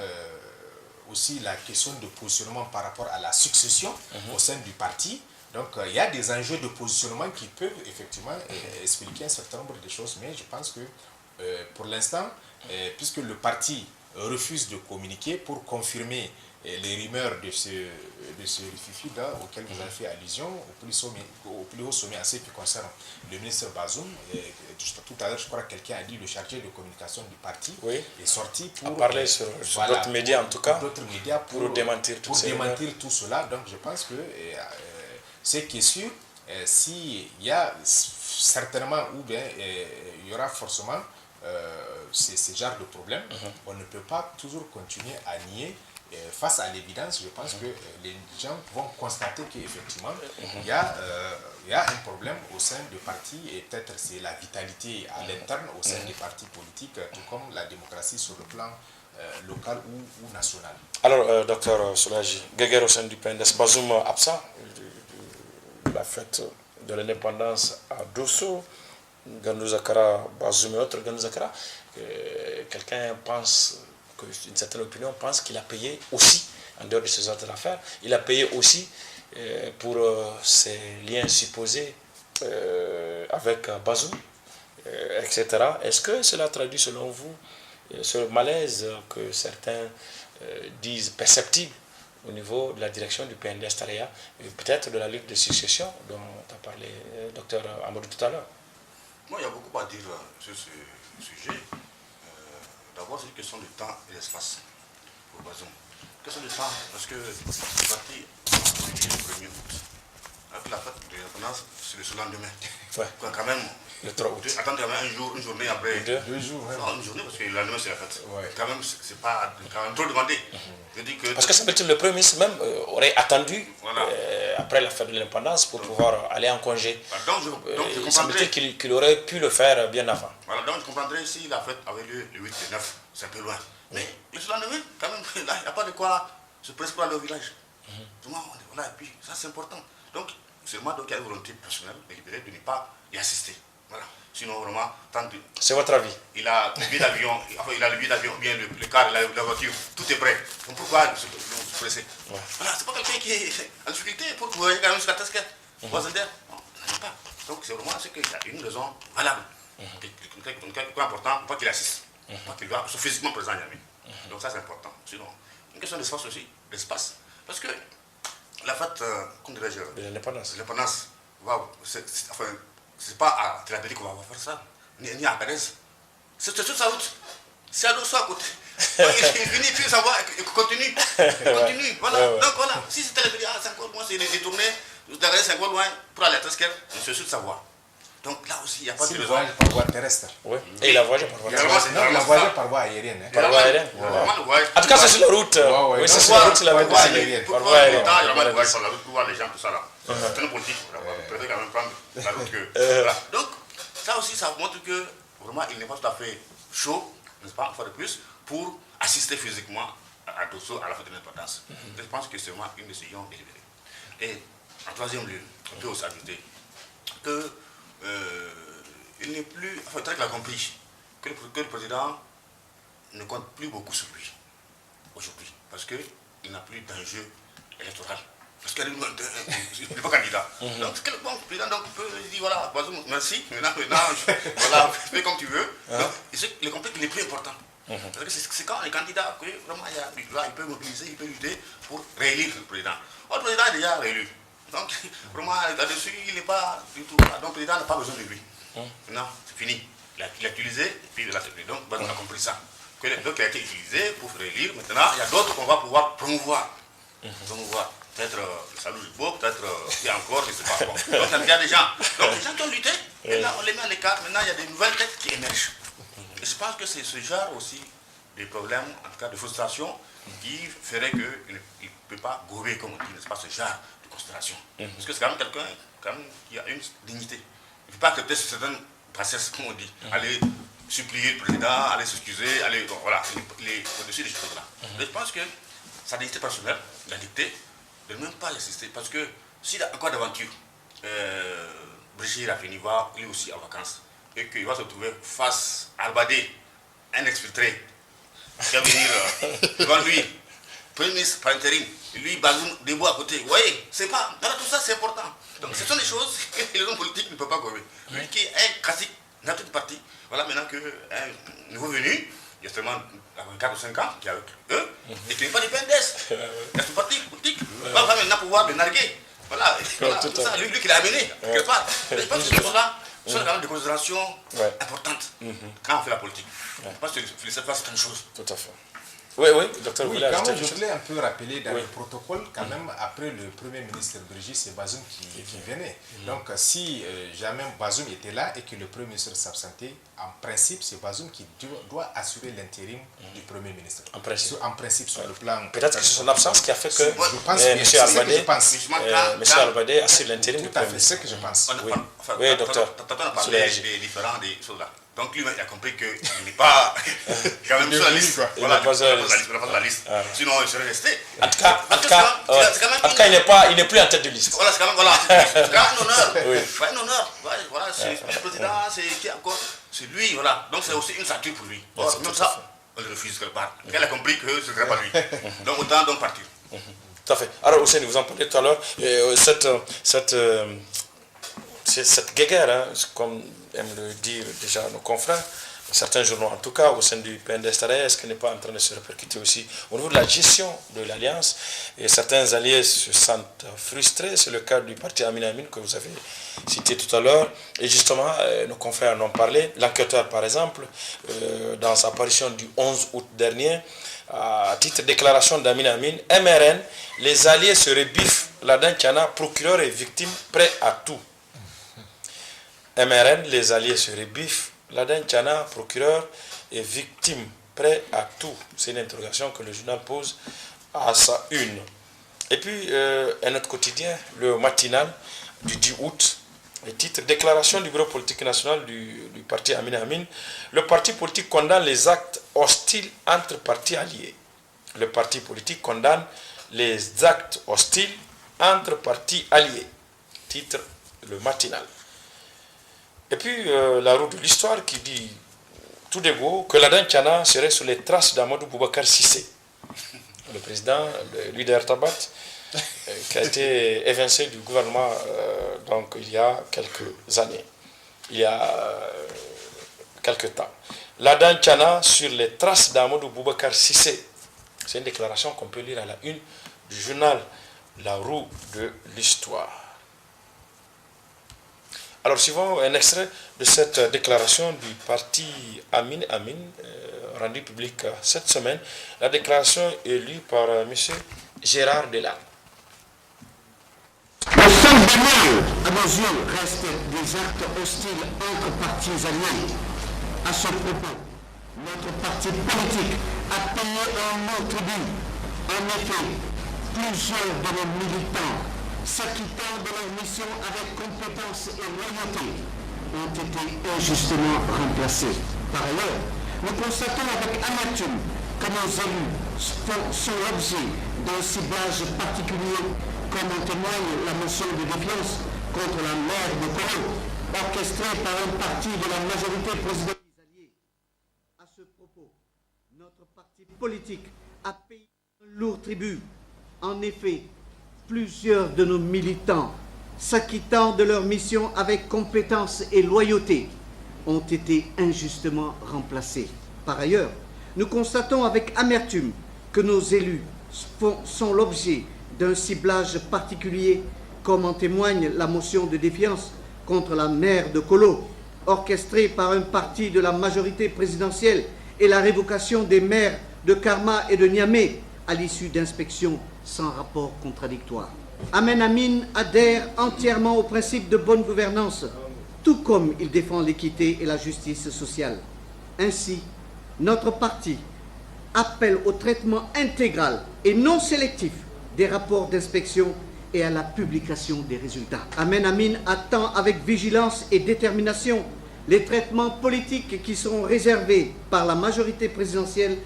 aussi la question de positionnement par rapport à la succession au sein du parti. Donc il y a des enjeux de positionnement qui peuvent effectivement expliquer un certain nombre de choses, mais je pense que pour l'instant, puisque le parti refuse de communiquer pour confirmer les rumeurs de ce fifi-là auquel vous avez fait allusion au plus haut sommet en ce qui concerne le ministre Bazoum. Tout à l'heure, je crois que quelqu'un a dit le chargé de communication du parti est sorti pour parler sur d'autres médias en tout cas, pour démentir tout cela. Donc je pense que ce qui est sûr, s'il y a certainement ou bien il y aura forcément ce genre de problème, on ne peut pas toujours continuer à nier. Face à l'évidence, je pense que les gens vont constater qu'effectivement, il y a un problème au sein du parti et peut-être c'est la vitalité à l'interne au sein des partis politiques, tout comme la démocratie sur le plan local ou national. Alors, docteur Soulaji, Guéguerre au sein du PNDS, Bazoum absent de la fête de l'indépendance à Dosso, Gandou Zakara, Bazoum et autres, Gandou Zakara, quelqu'un pense, une certaine opinion pense qu'il a payé aussi, en dehors de ces autres affaires, il a payé aussi pour ses liens supposés avec Bazoum, etc. Est-ce que cela traduit selon vous ce malaise que certains disent perceptible au niveau de la direction du PNDS Tareya et peut-être de la Ligue de succession dont a parlé le docteur Amadou tout à l'heure? Moi, il y a beaucoup à dire sur ce sujet. D'abord, c'est une question de temps et d'espace pour Bazoum. Question de temps, parce que le parti le 1er août. Avec la fête de l'indépendance, c'est le lendemain. Ouais. Quand même, le 3 août. Attendre quand même une journée après. 2 jours. Non, une journée, parce que le lendemain, c'est la fête. Ouais. Quand même, c'est pas quand même trop demandé. Je dis que parce que ça veut dire que le Premier ministre même aurait attendu après la fête de l'indépendance pour pouvoir aller en congé. Donc, je comprendrais qu'il aurait pu le faire bien avant. Voilà, donc je comprendrais si la fête avait lieu le 8 et 9, c'est un peu loin. Mais le lendemain, quand même, là, il n'y a pas de quoi se presser pour aller au village. Tout le monde, voilà, et puis ça c'est important. Donc, seulement donc, il y a une volonté personnelle, délibérée, de ne pas y assister. Voilà. Sinon, vraiment, c'est votre avis? Il a le billet d'avion, bien le car, la voiture, tout est prêt. Donc pourquoi se presser? Voilà, c'est pas quelqu'un qui est en difficulté pour que vous voyez quand même sur la tasquette. Non, pas. Donc c'est vraiment qu'il y a une raison valable. Quelque chose important, pas qu'il assiste. Pas qu'il doit être physiquement présent à Niamey. Donc ça c'est important. Sinon, une question d'espace aussi, l'espace. Parce que la fête, comme dirais-je, l'indépendance, c'est pas à Télabéli qu'on va faire ça, ni à Cadez. C'est sur sa route. C'est à Dosso à côté. Il finit, puis ça va, il continue. Voilà. Donc voilà, si c'est Télabéli, c'est encore loin, c'est détourné, c'est encore loin pour aller à Tesquer, c'est sûr de savoir. Donc là aussi, il n'y a pas de raison. Il voyage par voie terrestre. Oui. Et il a voyagé par voie terrestre. Non, il a voyagé par voie aérienne. Par voie aérienne. En tout cas, c'est sur la route. Oui, c'est sur la route, c'est la voie aérienne. Par voie aérienne. Il y a vraiment de voyage sur la route pour voir les gens, tout ça là. C'est une politique. Vous préférez quand même prendre la route que. Donc, ça aussi, ça montre que vraiment, il n'est pas tout à fait chaud, n'est-ce pas, une fois de plus, pour assister physiquement à à Dosso à la fin de l'indépendance. Je pense que c'est vraiment une décision délibérée. Et en troisième lieu, on peut aussi ajouter que il n'est plus, enfin, il a compris que le président ne compte plus beaucoup sur lui aujourd'hui, parce qu'il n'a plus d'enjeu électoral. Parce qu'il n'est pas candidat. Donc, quel bon président peut dire voilà, merci, maintenant voilà, fais comme tu veux. Donc, il a compris qu'il est plus important. Parce que c'est quand les candidats que vraiment il peut mobiliser, il peut lutter pour réélire le président. Le président est déjà réélu. Donc, vraiment, là-dessus, il n'est pas du tout. Donc, le président n'a pas besoin de lui. Non, c'est fini. Il a utilisé, et puis il a terminé. Donc, on a compris ça. Donc, il a été utilisé pour réélire. Maintenant, il y a d'autres qu'on va pouvoir promouvoir. Peut-être le Salou Jibo, peut-être il y a encore, je ne sais pas. Bon. Donc, il y a des gens. Donc, les gens qui ont lutté, et là, on les met à l'écart. Maintenant, il y a des nouvelles têtes qui émergent. Et je pense que c'est ce genre aussi des problèmes, en tout cas de frustration, qui ferait qu'il ne peut pas gober, comme on dit, n'est-ce pas, ce genre de considération. Parce que c'est quand même quelqu'un qui a une dignité. Il ne peut pas accepter certaines bassesses, comme on dit, aller supplier le président, aller s'excuser, aller, bon, voilà, au-dessus de ces choses-là. Je pense que sa dignité personnelle, la dictée, de ne même pas y assister. Parce que s'il a encore d'aventure, Brigitte Raffini va lui aussi en vacances, et qu'il va se trouver face à Albadé, un exfiltré, qui va venir devant lui, Premier ministre par intérim, lui, Bazoum, debout à côté. Vous voyez, c'est pas, dans tout ça, c'est important. Donc, ce sont des choses que les hommes politiques ne peuvent pas gommer. Lui qui est un classique dans toute partie, voilà maintenant qu'un nouveau venu, il y a seulement 4 ou 5 ans, qui est avec eux, et qui n'est pas du PNDS. Il y a son parti politique, va maintenant pouvoir le narguer. Voilà, tout ça, lui qui l'a amené, quelque part. Je pense que ces choses-là sont quand même des considérations importantes quand on fait la politique. Je pense que c'est pas certaines choses. Tout à fait. Oui, docteur. Oui, quand même, je voulais un peu rappeler dans le protocole, quand même, après le Premier ministre Brigitte, c'est Bazoum qui venait. Donc, si jamais Bazoum était là et que le Premier ministre s'absentait, en principe, c'est Bazoum qui doit assurer l'intérim du Premier ministre. En principe, sur le plan... Peut-être que c'est son absence qui a fait que je pense M. Albadé assure l'intérim du Premier ministre. C'est ce que je pense. Oui, docteur. Tantôt, on a parlé des différents des choses là. Donc lui, il a compris qu'il n'est pas quand même sur la liste. Voilà, il n'est pas sur la liste. Sinon, il serait resté. En tout cas, il n'est plus en tête de liste. Voilà, c'est quand même un honneur. C'est un honneur. Voilà, c'est le président, c'est encore, c'est lui, voilà. Donc c'est aussi une satire pour lui. Même ça, on le refuse quelque part. Il a compris que ce ne serait pas lui. Donc autant donc partir. Tout à fait. Alors, Hussein, vous en parlez tout à l'heure. Cette guéguerre, hein, comme aiment le dire déjà nos confrères, certains journaux en tout cas, au sein du PNDS, est-ce qu'elle n'est pas en train de se répercuter aussi au niveau de la gestion de l'Alliance? Et certains alliés se sentent frustrés. C'est le cas du parti Amin Amin que vous avez cité tout à l'heure. Et justement, nos confrères en ont parlé. L'enquêteur, par exemple, dans sa parution du 11 août dernier, à titre de déclaration d'Amin Amin, MRN, les alliés se rebiffent. Ladan Tiana, procureur et victime, prêt à tout. MRN, les alliés se rebiffent. Ladan Tiana, procureur et victime, prêt à tout. C'est une interrogation que le journal pose à sa une. Et puis, un autre quotidien, le matinal du 10 août, le titre déclaration du bureau politique national du parti Amin Amin. Le parti politique condamne les actes hostiles entre partis alliés. Le parti politique condamne les actes hostiles entre partis alliés. Titre le matinal. Et puis la roue de l'histoire qui dit tout de go que Ladan Tiana serait sur les traces d'Amadou Boubacar Sissé, le président, le leader Tabat, qui a été évincé du gouvernement donc il y a quelques années, il y a quelques temps. Ladan Tiana sur les traces d'Amadou Boubacar Sissé. C'est une déclaration qu'on peut lire à la une du journal La Roue de l'Histoire. Alors, suivant un extrait de cette déclaration du parti Amin Amin, rendue publique cette semaine. La déclaration est lue par M. Gérard Delarme. Le seul bémol, à nos yeux, reste des actes hostiles entre partis alliés. À ce propos, notre parti politique a payé un mot tribut. En effet, plusieurs de nos militants, s'acquittant de leur mission avec compétence et loyauté, ont été injustement remplacés. Par ailleurs, nous constatons avec amertume que nos élus sont l'objet d'un ciblage particulier, comme en témoigne la motion de défiance contre la maire de Kolo, orchestrée par un parti de la majorité présidentielle. À ce propos, notre parti politique a payé un lourd tribut. En effet, plusieurs de nos militants, s'acquittant de leur mission avec compétence et loyauté, ont été injustement remplacés. Par ailleurs, nous constatons avec amertume que nos élus sont l'objet d'un ciblage particulier, comme en témoigne la motion de défiance contre la maire de Kolo, orchestrée par un parti de la majorité présidentielle, et la révocation des maires de Karma et de Niamey à l'issue d'inspections sans rapport contradictoire. Amen Amin adhère entièrement au principe de bonne gouvernance, tout comme il défend l'équité et la justice sociale. Ainsi, notre parti appelle au traitement intégral et non sélectif des rapports d'inspection et à la publication des résultats. Amen Amin attend avec vigilance et détermination les traitements politiques qui seront réservés par la majorité présidentielle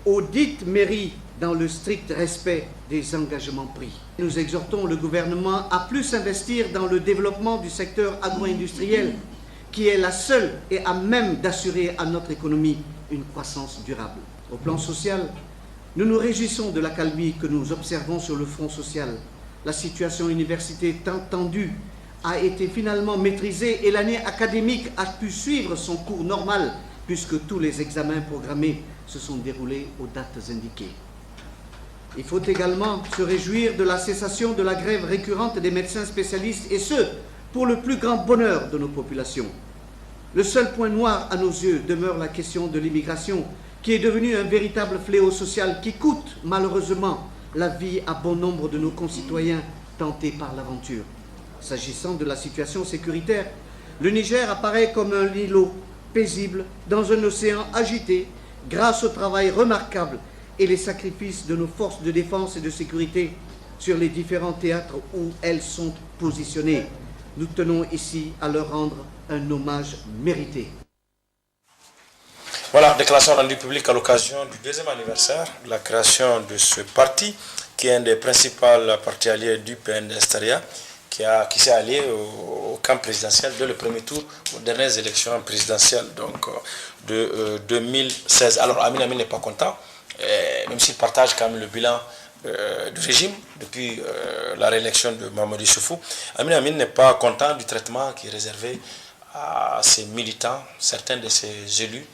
aux dites mairies dans le strict respect des engagements pris. Nous exhortons le gouvernement à plus investir dans le développement du secteur agro-industriel, qui est la seule et à même d'assurer à notre économie une croissance durable. Au plan social, nous nous réjouissons de l'accalmie que nous observons sur le front social. La situation universitaire tant tendue a été finalement maîtrisée et l'année académique a pu suivre son cours normal, puisque tous les examens programmés se sont déroulés aux dates indiquées. Il faut également se réjouir de la cessation de la grève récurrente des médecins spécialistes, et ce, pour le plus grand bonheur de nos populations. Le seul point noir à nos yeux demeure la question de l'immigration, qui est devenue un véritable fléau social qui coûte malheureusement la vie à bon nombre de nos concitoyens tentés par l'aventure. S'agissant de la situation sécuritaire, le Niger apparaît comme un îlot paisible dans un océan agité grâce au travail remarquable et les sacrifices de nos forces de défense et de sécurité sur les différents théâtres où elles sont positionnées. Nous tenons ici à leur rendre un hommage mérité. Voilà, déclaration rendue publique à l'occasion du deuxième anniversaire de la création de ce parti, qui est un des principaux partis alliés du PNDS-Taria, qui s'est allié au camp présidentiel dès le premier tour aux dernières élections présidentielles donc, de 2016. Alors Amin Amin n'est pas content, même s'il partage quand même le bilan du régime depuis la réélection de Mamadou Issoufou. Amin Amin n'est pas content du traitement qui est réservé à ses militants, certains de ses élus,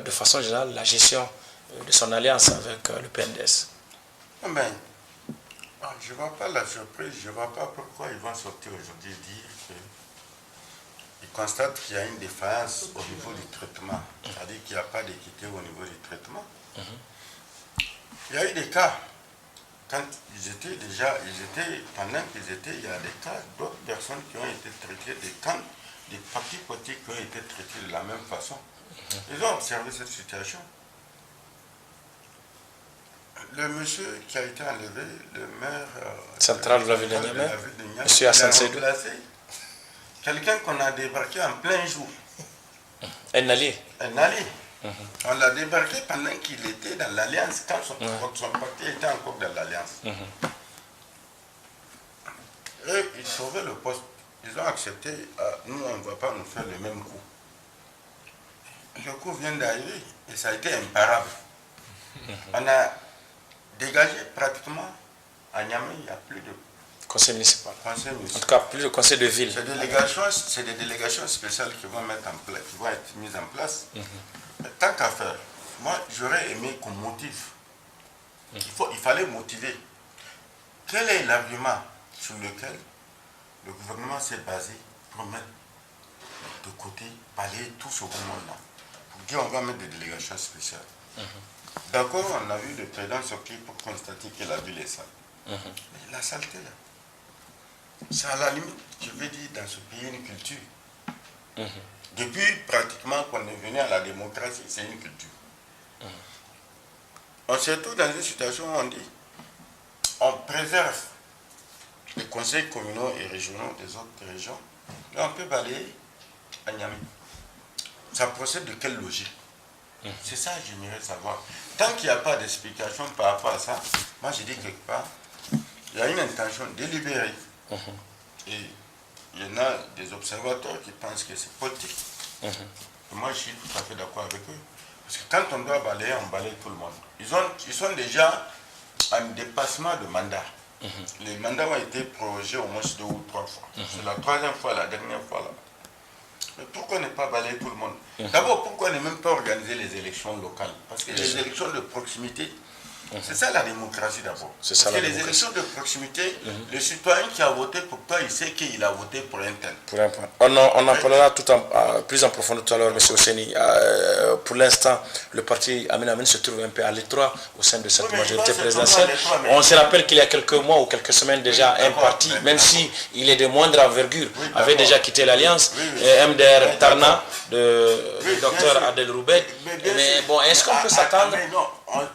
de façon générale la gestion de son alliance avec le PNDS. Mais, je ne vois pas la surprise, je ne vois pas pourquoi ils vont sortir aujourd'hui dire qu'ils constatent qu'il y a une défaillance au niveau du traitement, c'est-à-dire qu'il n'y a pas d'équité au niveau du traitement. Il y a eu des cas, quand ils étaient pendant qu'ils étaient, il y a des cas d'autres personnes qui ont été traitées, des partis politiques qui ont été traités de la même façon. Ils ont observé cette situation. Le monsieur qui a été enlevé, le maire central de la ville de Niamey, M. Hassan Seydou, quelqu'un qu'on a débarqué en plein jour. Un allié. Un allié. On l'a débarqué pendant qu'il était dans l'alliance, quand son parti était encore dans l'alliance. Et ils sauvaient le poste. Ils ont accepté, nous on ne va pas nous faire le même coup. Le coup vient d'arriver et ça a été imparable. On a dégagé pratiquement à Niamey, il n'y a plus de conseil municipal. Conseil municipal. En tout cas, plus de conseil de ville. C'est des délégations spéciales qui vont être mises en place. Mais tant qu'à faire, moi j'aurais aimé qu'on motive. Il fallait motiver. Quel est l'argument sur lequel le gouvernement s'est basé pour mettre de côté, balayer tout ce beau monde-là, pour dire on va mettre des délégations spéciales. D'accord, on a vu le président sortir pour constater que la ville est sale. Mais la saleté là, c'est à la limite, je veux dire, dans ce pays, une culture. Depuis pratiquement qu'on est venu à la démocratie, c'est une culture. On se trouve dans une situation où on dit, on préserve les conseils communaux et régionaux des autres régions, mais on peut balayer à Niamey. Ça procède de quelle logique? C'est ça que j'aimerais savoir. Tant qu'il n'y a pas d'explication par rapport à ça, moi je dis quelque part, il y a une intention délibérée. Et il y en a des observateurs qui pensent que c'est politique. Et moi je suis tout à fait d'accord avec eux. Parce que quand on doit balayer, on balaye tout le monde. Ils sont déjà en dépassement de mandat. Les mandats ont été prorogés au moins 2 ou 3 fois. C'est la 3e fois, la dernière fois là. Mais pourquoi ne pas balayer tout le monde? D'abord, pourquoi ne même pas organiser les élections locales? Parce que les élections de proximité, c'est ça la démocratie d'abord. Parce que les élections de proximité, le citoyen qui a voté pour toi, il sait qu'il a voté pour un tel. On en parlera plus en profondeur tout à l'heure, M. Osseni. Pour l'instant, le parti Amin Amin se trouve un peu à l'étroit au sein de cette majorité présidentielle. On se rappelle qu'il y a quelques mois ou quelques semaines déjà, un parti, même si il est de moindre envergure, avait déjà quitté l'Alliance, MDR Tarna, de Dr Adel Roubet. Mais bon, est-ce qu'on peut s'attendre? Non,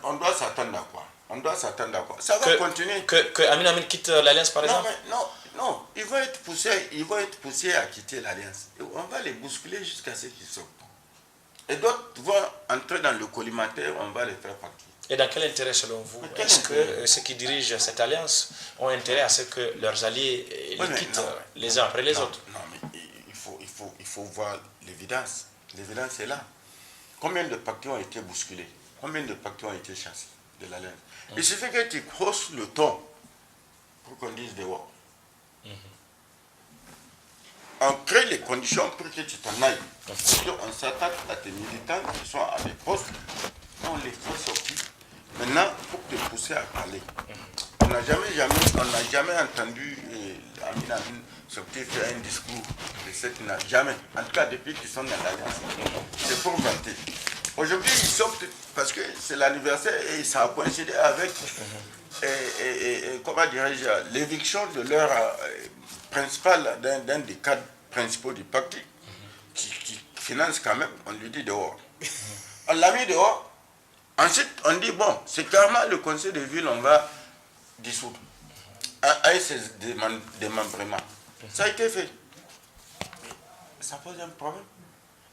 on doit s'attendre à quoi? On doit s'attendre à quoi? Ça va continuer. Que Amin Amin quitte l'Alliance, par exemple? Non, ils vont être poussés à quitter l'Alliance. On va les bousculer jusqu'à ce qu'ils sortent. Et d'autres vont entrer dans le collimateur, on va les faire partir. Et dans quel intérêt, selon vous? Est-ce que ceux qui dirigent cette alliance ont intérêt à ce que leurs alliés les quittent les uns après les autres? Non, mais il faut voir l'évidence. L'évidence est là. Combien de partis ont été bousculés? Combien de partis ont été chassés de l'Alliance? Il suffit que tu hausses le ton pour qu'on dise dehors. On crée les conditions pour que tu t'en ailles. On s'attaque à tes militants qui sont à des postes. On les fait sortir. Maintenant, il faut te pousser à parler. On n'a jamais entendu Amin Amin sortir faire un discours de cette n'a jamais. En tout cas, depuis qu'ils sont dans l'Alliance. C'est pour vanter. Aujourd'hui, ils sortent parce que c'est l'anniversaire et ça a coïncidé avec comment dirais-je, l'éviction de leur principal, d'un des cadres principaux du parti, qui finance quand même, on lui dit dehors. On l'a mis dehors. Ensuite, on dit, bon, c'est carrément le conseil de ville, on va dissoudre. Avec ses démembrements. Ça a été fait. Ça pose un problème.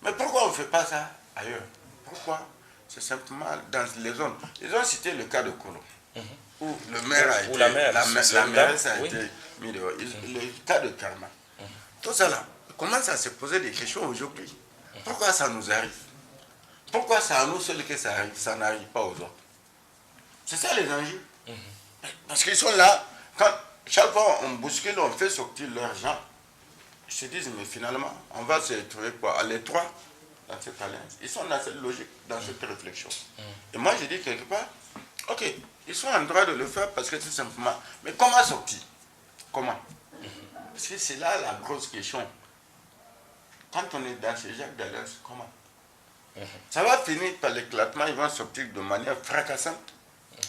Mais pourquoi on ne fait pas ça ailleurs? Pourquoi? C'est simplement dans les zones. Ils ont cité le cas de Kolo, où le maire a été, la mairesse a été mis dehors. Le cas de Karma. Tout ça là, on commence à se poser des questions aujourd'hui. Pourquoi ça nous arrive? Pourquoi c'est à nous seuls que ça arrive? Ça n'arrive pas aux autres. C'est ça les enjeux. Parce qu'ils sont là, quand chaque fois on bouscule, on fait sortir leurs gens, ils se disent, mais finalement, on va se trouver quoi? À l'étroit dans cette alliance. Ils sont dans cette logique, dans cette réflexion. Et moi, je dis quelque part, ok, ils sont en droit de le faire parce que tout simplement, mais comment sortir? Comment? Parce que c'est là la grosse question. Quand on est dans ces jacques d'alliance, comment? Ça va finir par l'éclatement, ils vont sortir de manière fracassante.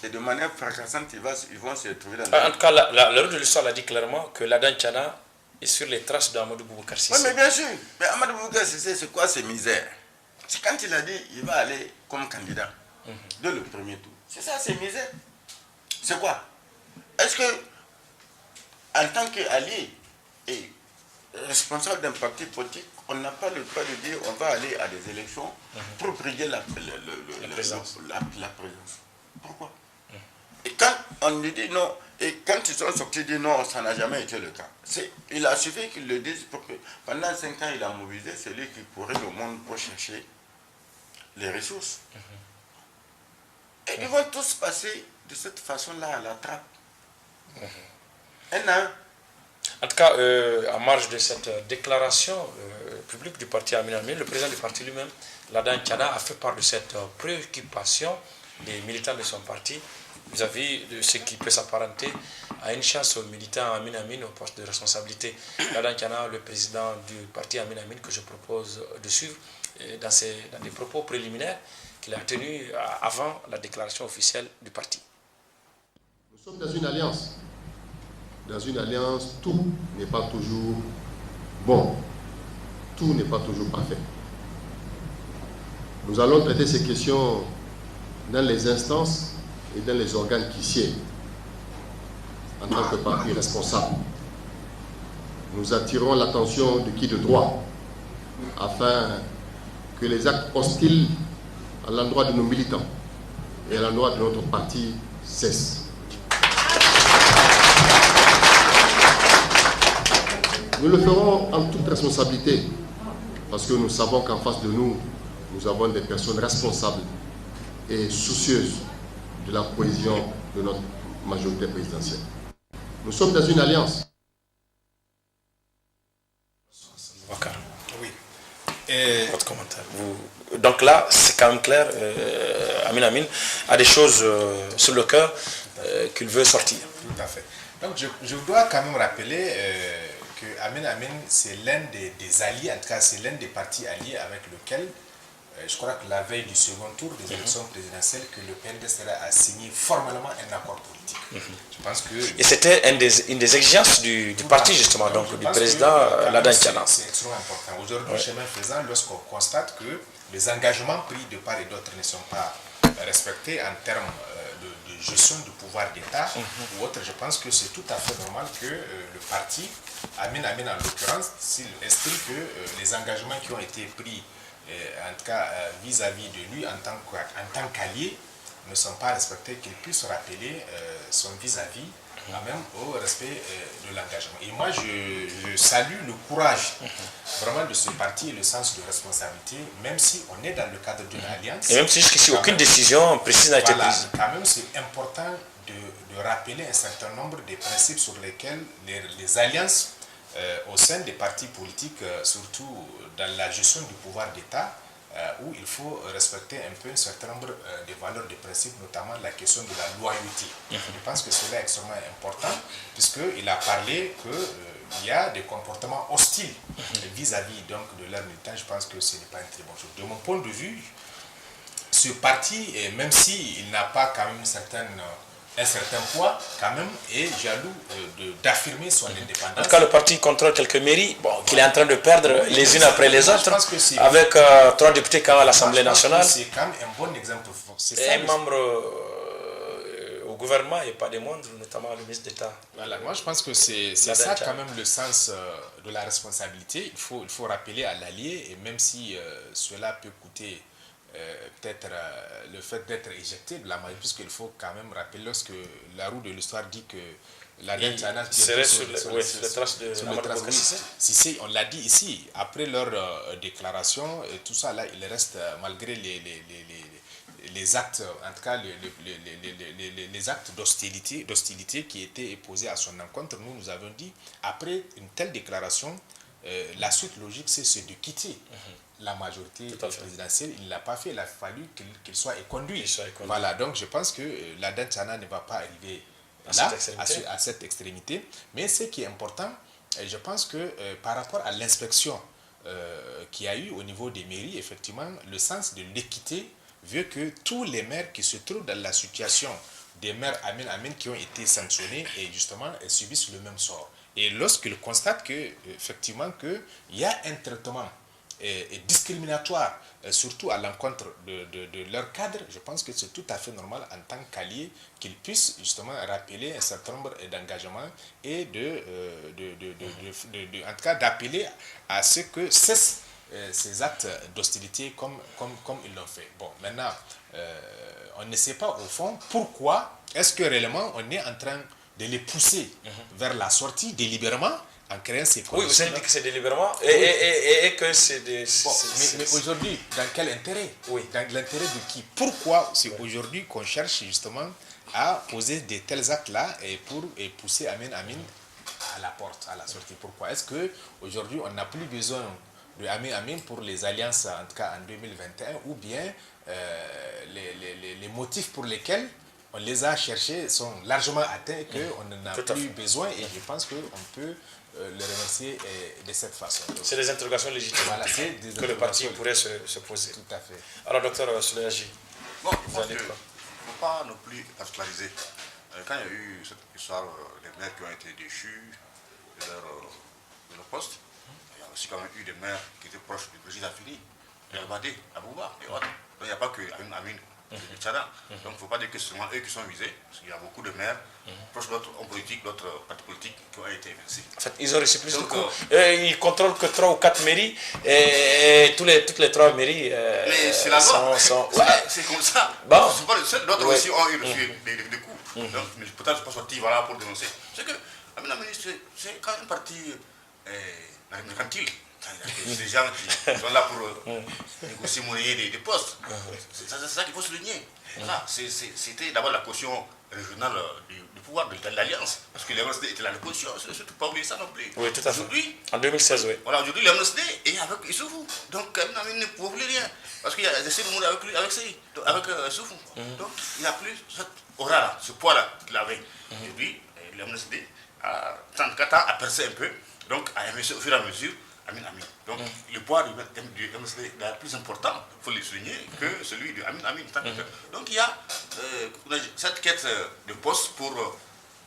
Et de manière fracassante, ils vont se retrouver dans En tout cas, la route de l'histoire l'a dit clairement que l'Adan Tchana est sur les traces d'Amadou Boubacar Sissé. Oui, mais bien sûr. Mais Amadou Boubacar Sissé, c'est quoi ces misères? C'est quand il a dit qu'il va aller comme candidat dès le premier tour. C'est ça, ces misères. C'est quoi? Est-ce que, en tant qu'allié et responsable d'un parti politique, on n'a pas le droit de dire on va aller à des élections pour briguer la présence? Pourquoi? Et quand on lui dit non, et quand ils sont sortis dire non, ça n'a jamais été le cas. Il a suffi qu'ils le disent pour que pendant 5 ans, il a mobilisé celui qui courait le monde pour chercher les ressources. Et ils vont tous passer de cette façon-là à la trappe. Un à un. En tout cas, en marge de cette déclaration publique du parti Amin Amin, le président du parti lui-même, Ladan Tchana, a fait part de cette préoccupation des militants de son parti vis-à-vis de ce qui peut s'apparenter à une chasse aux militants Amin Amin au poste de responsabilité. Ladan Tchana, le président du parti Amin Amin, que je propose de suivre dans des propos préliminaires qu'il a tenus avant la déclaration officielle du parti. Nous sommes dans une alliance. Dans une alliance, tout n'est pas toujours bon. Tout n'est pas toujours parfait. Nous allons traiter ces questions dans les instances et dans les organes qui siègent en tant que parti responsable. Nous attirons l'attention de qui de droit afin que les actes hostiles à l'endroit de nos militants et à l'endroit de notre parti cesse. Nous le ferons en toute responsabilité, parce que nous savons qu'en face de nous, nous avons des personnes responsables et soucieuses de la cohésion de notre majorité présidentielle. Nous sommes dans une alliance. Oui. Votre commentaire. Donc là, c'est quand même clair, Amin Amin a des choses sur le cœur qu'il veut sortir. Tout à fait. Donc je dois quand même rappeler que Amin Amin, c'est l'un des alliés, en tout cas c'est l'un des partis alliés avec lequel, je crois que la veille du second tour des élections présidentielles, que le PNDS a signé formellement un accord politique. Je pense que... Et c'était une des exigences du parti justement, donc du président Ladan Tiana. C'est extrêmement important. Aujourd'hui, chemin faisant, lorsqu'on constate que les engagements pris de part et d'autre ne sont pas respectés en termes de gestion du pouvoir d'État ou autre, je pense que c'est tout à fait normal que le parti, Amin Amin en l'occurrence, s'il estime que les engagements qui ont été pris, en tout cas vis-à-vis de lui en tant qu'allié, ne sont pas respectés, qu'il puisse rappeler son vis-à-vis même au respect de l'engagement. Et moi, je salue le courage vraiment de ce parti et le sens de responsabilité, même si on est dans le cadre d'une alliance. Et même si jusqu'ici aucune décision précise n'a été prise. Quand même, c'est important de rappeler un certain nombre de principes sur lesquels les alliances au sein des partis politiques, surtout dans la gestion du pouvoir d'État, où il faut respecter un peu un certain nombre de valeurs, de principes, notamment la question de la loyauté. Je pense que cela est extrêmement important, puisqu'il a parlé qu'il y a des comportements hostiles vis-à-vis donc de leurs militants. Je pense que ce n'est pas une très bonne chose. De mon point de vue, ce parti, même s'il n'a pas quand même un certain poids, quand même, est jaloux d'affirmer son indépendance. En tout cas, le parti contrôle quelques mairies qu'il est en train de perdre les unes après les autres, avec 3 députés quand même à l'Assemblée nationale. C'est quand même un bon exemple. Et un membre au gouvernement et pas des moindres, notamment le ministre d'État. Voilà, moi je pense que c'est ça quand même le sens de la responsabilité. Il faut rappeler à l'allié, et même si cela peut coûter peut-être le fait d'être éjecté de la majorité, puisqu'il faut quand même rappeler, lorsque la roue de l'histoire dit que la Tiana serait sur les traces de Amadou Cissé, on l'a dit ici, après leur déclaration, et tout ça là, il reste, malgré les actes, en tout cas les actes d'hostilité qui étaient posés à son encontre, nous avons dit, après une telle déclaration, la suite logique, c'est de quitter la majorité présidentielle. Il ne l'a pas fait, il a fallu qu'il soit éconduit. Voilà, donc je pense que Ladan Tiana ne va pas arriver là, à cette extrémité. Mais ce qui est important, je pense que par rapport à l'inspection qu'il y a eu au niveau des mairies, effectivement, le sens de l'équité veut que tous les maires qui se trouvent dans la situation des maires Amin Amin qui ont été sanctionnés, et justement, subissent le même sort. Et lorsqu'ils constatent effectivement qu'il y a un traitement discriminatoire, surtout à l'encontre de leur cadre, je pense que c'est tout à fait normal en tant qu'allié qu'ils puissent justement rappeler un certain nombre d'engagements et en tout cas d'appeler à ce que cessent ces actes d'hostilité comme ils l'ont fait. Bon, maintenant, on ne sait pas au fond pourquoi est-ce que réellement on est en train de les pousser vers la sortie délibérément en créant ces conditions. Oui, vous avez dit que c'est délibérément et que c'est des... mais aujourd'hui, dans quel intérêt? Oui. Dans l'intérêt de qui? Pourquoi c'est aujourd'hui qu'on cherche justement à poser de tels actes-là et pousser Amin Amin à la porte, à la sortie? Pourquoi? Est-ce qu'aujourd'hui, on n'a plus besoin de Amin Amin pour les alliances, en tout cas en 2021, ou bien les motifs pour lesquels on les a cherchés sont largement atteints et qu'on n'en a plus besoin, et je pense qu'on peut le remercier de cette façon. C'est des interrogations légitimes que le parti pourrait se poser. Tout à fait. Alors, docteur Souleyaji, bon, je pense qu'il ne faut pas non plus particulariser. Quand il y a eu cette histoire des maires qui ont été déchus de leur poste, il y a aussi quand même eu des maires qui étaient proches du président Fini, Abadé, Abouba et autres. Donc il n'y a pas que Amin du Tchada. Donc il ne faut pas dire que c'est seulement eux qui sont visés, parce qu'il y a beaucoup de maires, proches d'autres hommes politiques, d'autres partis politiques qui ont été évincés. En fait, ils ont reçu plus Donc, de coups. Ils contrôlent que 3 ou 4 mairies, et toutes les 3 mairies mais c'est la loi. ouais. C'est comme ça. Bon. Ce ne sont pas les seuls, d'autres Ouais. aussi ont eu reçu des coups. Donc, mais peut-être je ne suis pas sorti voilà, pour dénoncer. C'est que, Amina Ministre, c'est quand même un parti mercantile. C'est des gens qui sont là pour négocier, monnayer des postes. C'est ça qu'il faut souligner. Voilà, c'était d'abord la caution régionale du pouvoir de l'Alliance. Parce que l'MSD était là, la caution, c'est surtout pas oublier ça non plus. Oui, tout à fait. Aujourd'hui, En 2016, oui. voilà, aujourd'hui, l'MSD est avec Issoufou. Donc, il ne pouvait plus rien. Parce qu'il y a des monde avec lui, avec Issoufou. Donc, il n'y a plus cette aura-là, ce poids-là qu'il avait. Aujourd'hui, l'MSD, à 34 ans, a percé un peu. Donc, a émis au fur et à mesure. Amin. Donc, le poids du MSD est plus important, il faut le souligner, que celui de Amin. Donc, il y a cette quête de poste pour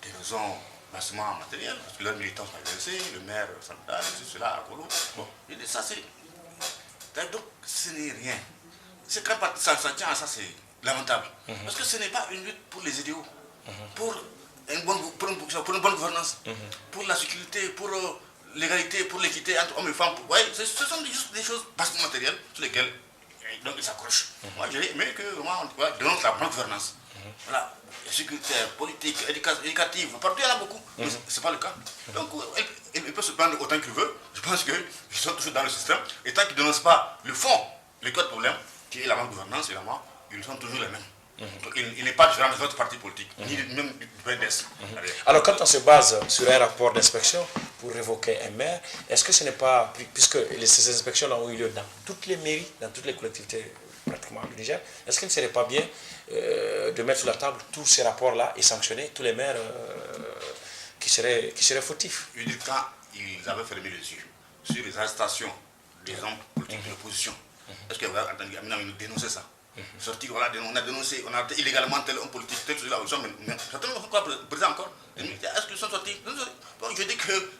des raisons bassement matérielles, parce que leurs militants sont agressés, le maire central, cela, à Kolo. Bon, et ça, c'est. Donc, ce n'est rien. C'est quand ça tient à ça, c'est lamentable. Parce que ce n'est pas une lutte pour les idéaux, pour une bonne gouvernance, pour la sécurité, pour l'égalité, pour l'équité entre hommes et femmes. Ouais, ce sont juste des choses bassement matérielles sur lesquelles donc, ils s'accrochent. Moi, je dirais mais que vraiment, on dénonce la bonne gouvernance. Voilà, sécuritaire, politique, éducative, partout il y en a beaucoup. Mais ce n'est pas le cas. Donc, il peut se plaindre autant qu'il veut. Je pense qu'ils sont toujours dans le système. Et tant qu'ils ne dénoncent pas le fond, le cœur du problème, qui est la bonne gouvernance, évidemment, ils sont toujours les mêmes. Donc, il n'est pas différent des autres partis politiques, ni même du PNDS. Alors, quand on se base sur un rapport d'inspection pour révoquer un maire, est-ce que ce n'est pas, puisque ces inspections ont eu lieu dans toutes les mairies, dans toutes les collectivités pratiquement du Niger, est-ce qu'il ne serait pas bien de mettre sur la table tous ces rapports-là et sanctionner tous les maires qui seraient fautifs? Je veux dire, quand ils avaient fermé les yeux sur les arrestations des hommes politiques de l'opposition, est-ce que vous avez entendu Amina dénoncer ça? Sorti, voilà, on a dénoncé, on a illégalement tel homme politique, tel celui-là, mais certainement encore présent encore. Est-ce qu'ils sont sortis? Bon, je dis que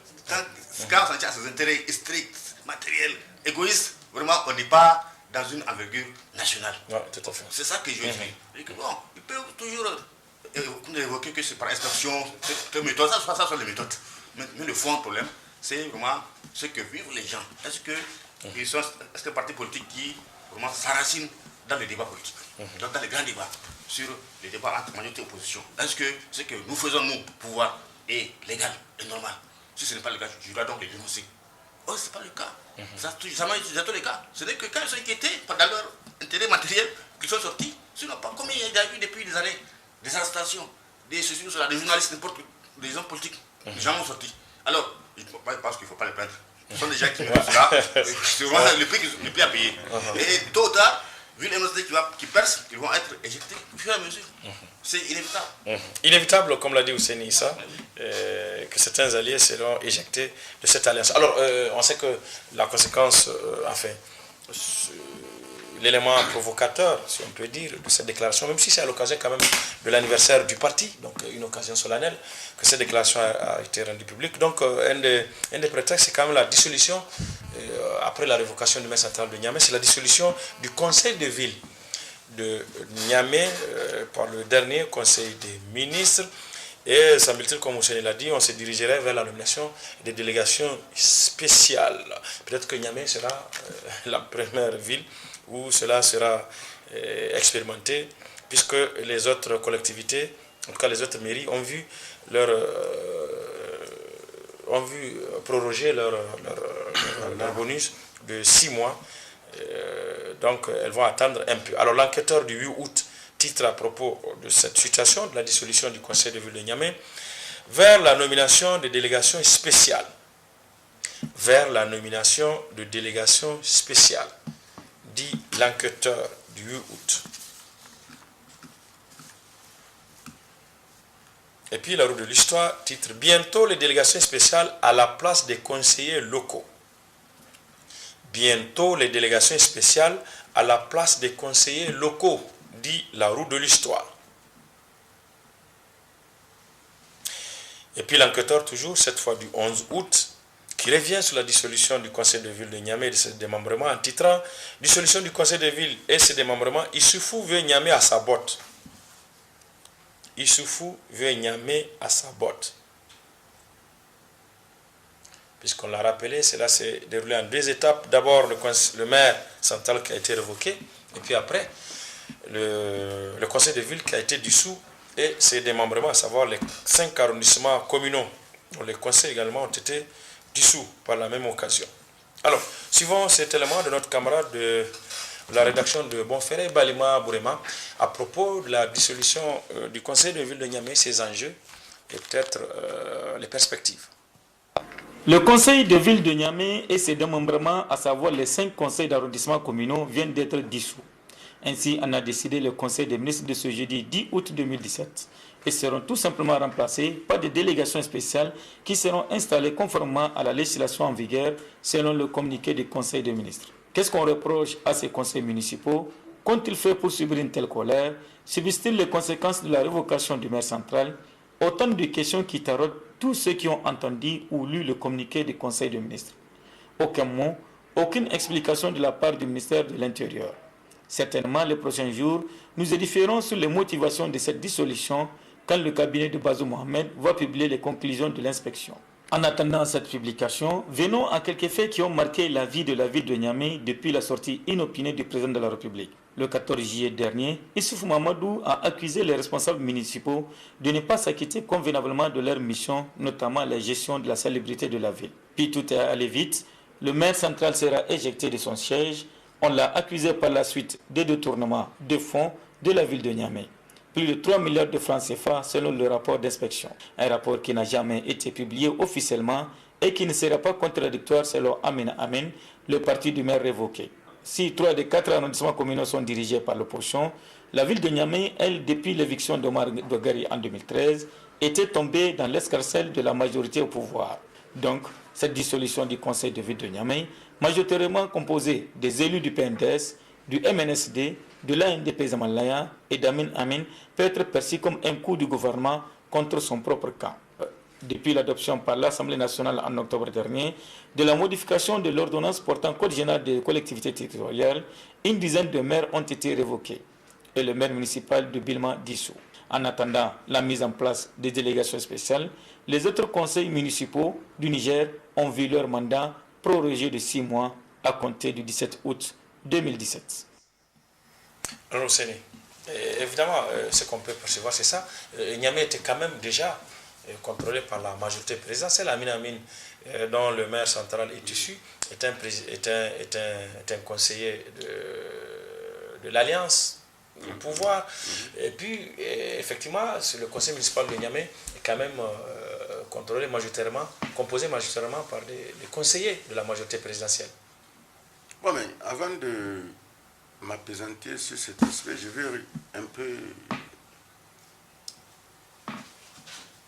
quand on tient à ses intérêts stricts, matériels, égoïstes, vraiment, on n'est pas dans une envergure nationale. Ouais, tout à fait. C'est ça que je veux dire. Bon, ils peuvent toujours évoquer que c'est par inspection, que méthode, ça sont les méthodes. Mais le fond du problème, c'est vraiment ce que vivent les gens. Est-ce que les partis politiques qui vraiment s'enracinent dans les débats politiques, donc dans les grands débats, sur les débats entre majorité et opposition. Est-ce que ce que nous faisons, nous, pouvoir, est légal et normal? Si ce n'est pas le cas, je dois donc les dénoncer. Oh, ce n'est pas le cas. Ça m'a utilisé dans tous les cas. Ce n'est que quand ils sont inquiétés par leur intérêt matériel qu'ils sont sortis. Sinon, pas comme il y a eu depuis des années, des arrestations, des journalistes, n'importe des hommes politiques. Les gens ont sorti. Alors, je pense qu'il ne faut pas les plaindre. Ce sont des gens qui font cela. C'est vraiment le prix à payer. Et tôt ou tard, vu les MSD qui percent, ils vont être éjectés au fur et à mesure. C'est inévitable. Inévitable, comme l'a dit Hussein Issa, que certains alliés seront éjectés de cette alliance. Alors, on sait que la conséquence, l'élément provocateur, si on peut dire, de cette déclaration, même si c'est à l'occasion quand même de l'anniversaire du parti, donc une occasion solennelle, que cette déclaration a été rendue publique. Donc, un des prétextes, c'est quand même la dissolution, après la révocation du maire central de Niamey, c'est la dissolution du conseil de ville de Niamey par le dernier conseil des ministres. Et semble-t-il, comme Hussein l'a dit, on se dirigerait vers la nomination des délégations spéciales. Peut-être que Niamey sera la première ville où cela sera expérimenté, puisque les autres collectivités, en tout cas les autres mairies, ont vu proroger leur bonus de 6 mois. Donc elles vont attendre un peu. Alors l'enquêteur du 8 août titre à propos de cette situation, de la dissolution du conseil de ville de Niamey, vers la nomination des délégations spéciales. Vers la nomination de délégations spéciales, dit l'enquêteur du 8 août. Et puis la roue de l'histoire titre bientôt les délégations spéciales à la place des conseillers locaux. Bientôt les délégations spéciales à la place des conseillers locaux, dit la roue de l'histoire. Et puis l'enquêteur toujours, cette fois du 11 août, qui revient sur la dissolution du conseil de ville de Niamey et de ses démembrements en titrant « Dissolution du conseil de ville et ses démembrements, Issoufou veut Niamey à sa botte ». Issoufou veut Niamey à sa botte. Puisqu'on l'a rappelé, cela s'est déroulé en 2 étapes. D'abord, le maire central qui a été révoqué, et puis après, le conseil de ville qui a été dissous et ses démembrements, à savoir les 5 arrondissements communaux, dont les conseils également ont été dissous par la même occasion. Alors, suivons cet élément de notre camarade de la rédaction de Bonferré, Balima Bourema, à propos de la dissolution du conseil de ville de Niamey, ses enjeux et peut-être les perspectives. Le conseil de ville de Niamey et ses démembrements, à savoir les 5 conseils d'arrondissement communaux, viennent d'être dissous. Ainsi, en a décidé le conseil des ministres de ce jeudi 10 août 2017 et seront tout simplement remplacés par des délégations spéciales qui seront installées conformément à la législation en vigueur selon le communiqué du conseil des ministres. Qu'est-ce qu'on reproche à ces conseils municipaux? Qu'ont-ils fait pour subir une telle colère? Subissent-ils les conséquences de la révocation du maire central? Autant de questions qui taraudent tous ceux qui ont entendu ou lu le communiqué du conseil des ministres. Aucun mot, aucune explication de la part du ministère de l'Intérieur. Certainement, les prochains jours, nous édifierons sur les motivations de cette dissolution quand le cabinet de Bazoum Mohamed va publier les conclusions de l'inspection. En attendant cette publication, venons à quelques faits qui ont marqué la vie de la ville de Niamey depuis la sortie inopinée du président de la République. Le 14 juillet dernier, Issoufou Mamadou a accusé les responsables municipaux de ne pas s'acquitter convenablement de leur mission, notamment la gestion de la salubrité de la ville. Puis tout est allé vite, le maire central sera éjecté de son siège. On l'a accusé par la suite des détournements de fonds de la ville de Niamey. Plus de 3 milliards de francs CFA selon le rapport d'inspection. Un rapport qui n'a jamais été publié officiellement et qui ne sera pas contradictoire selon Amin Amin, le parti du maire révoqué. Si 3 des 4 arrondissements communaux sont dirigés par l'opposition, la ville de Niamey, elle, depuis l'éviction d'Omar Dogari en 2013, était tombée dans l'escarcelle de la majorité au pouvoir. Donc, cette dissolution du conseil de ville de Niamey, majoritairement composée des élus du PNDS, du MNSD, de l'ANDP Zamalaya et d'Amin Amin, peut être perçue comme un coup du gouvernement contre son propre camp. Depuis l'adoption par l'Assemblée nationale en octobre dernier de la modification de l'ordonnance portant Code général des collectivités territoriales, une dizaine de maires ont été révoqués et le maire municipal de Bilma dissous. En attendant la mise en place des délégations spéciales, les autres conseils municipaux du Niger ont vu leur mandat prorogé de 6 mois à compter du 17 août 2017. Alors, Séné, évidemment, ce qu'on peut percevoir, c'est ça. Niamey était quand même déjà contrôlé par la majorité présidentielle. Amin Amin, dont le maire central est issu, est un conseiller de l'Alliance du pouvoir. Et puis, effectivement, le conseil municipal de Niamey est quand même composé majoritairement par des conseillers de la majorité présidentielle. Bon, mais avant de m'appesantir sur cet aspect, je vais un peu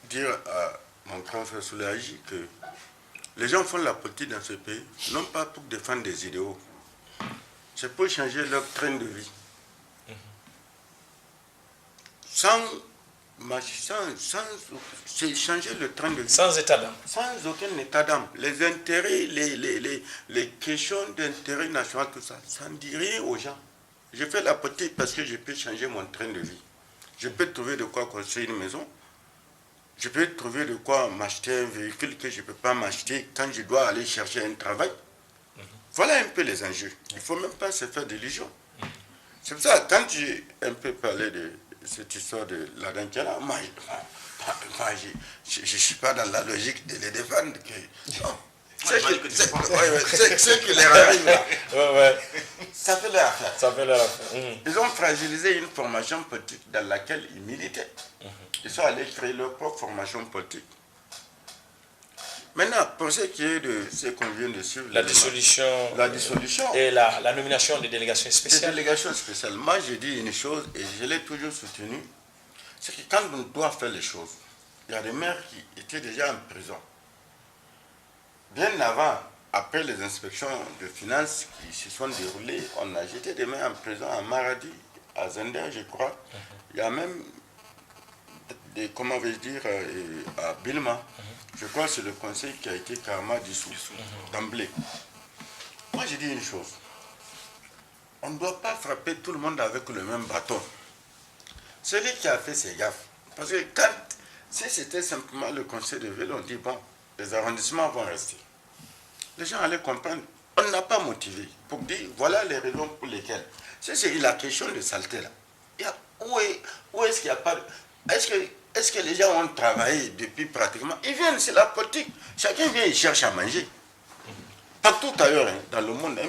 dire à mon grand frère Soulaïji que les gens font la politique dans ce pays, non pas pour défendre des idéaux, c'est pour changer leur train de vie. C'est changer le train de vie. Sans état d'âme. Sans aucun état d'âme. Les intérêts, les questions d'intérêt national, tout ça, ça ne dit rien aux gens. Je fais la politique parce que je peux changer mon train de vie. Je peux trouver de quoi construire une maison. Je peux trouver de quoi m'acheter un véhicule que je ne peux pas m'acheter quand je dois aller chercher un travail. Voilà un peu les enjeux. Il ne faut même pas se faire d'illusions. C'est pour ça, quand j'ai un peu parlé de cette histoire de la Dankela, moi je ne suis pas dans la logique de les défendre. C'est que les arrive là. Ça fait leur affaire. Ils ont fragilisé une formation politique dans laquelle ils militaient. Ils sont allés créer leur propre formation politique. Maintenant, pour ce qui est de ce qu'on vient de suivre, la dissolution et la nomination des délégations spéciales. Des délégations spéciales. Moi, je dis une chose, et je l'ai toujours soutenu, c'est que quand on doit faire les choses, il y a des maires qui étaient déjà en prison. Bien avant, après les inspections de finances qui se sont déroulées, on a jeté des maires en prison à Maradi, à Zender, je crois. Il y a même comment vais-je dire, à Bilma, je crois que c'est le conseil qui a été carrément dissous d'emblée. Moi, j'ai dit une chose. On ne doit pas frapper tout le monde avec le même bâton. Celui qui a fait ses gaffes. Parce que si c'était simplement le conseil de ville, on dit, bon, les arrondissements vont rester. Les gens allaient comprendre. On n'a pas motivé pour dire, voilà les raisons pour lesquelles. C'est la question de saleté là. Où est-ce qu'il n'y a pas de... Est-ce que les gens ont travaillé depuis pratiquement... Ils viennent, c'est la politique. Chacun vient, il cherche à manger. Partout ailleurs, hein, dans le monde,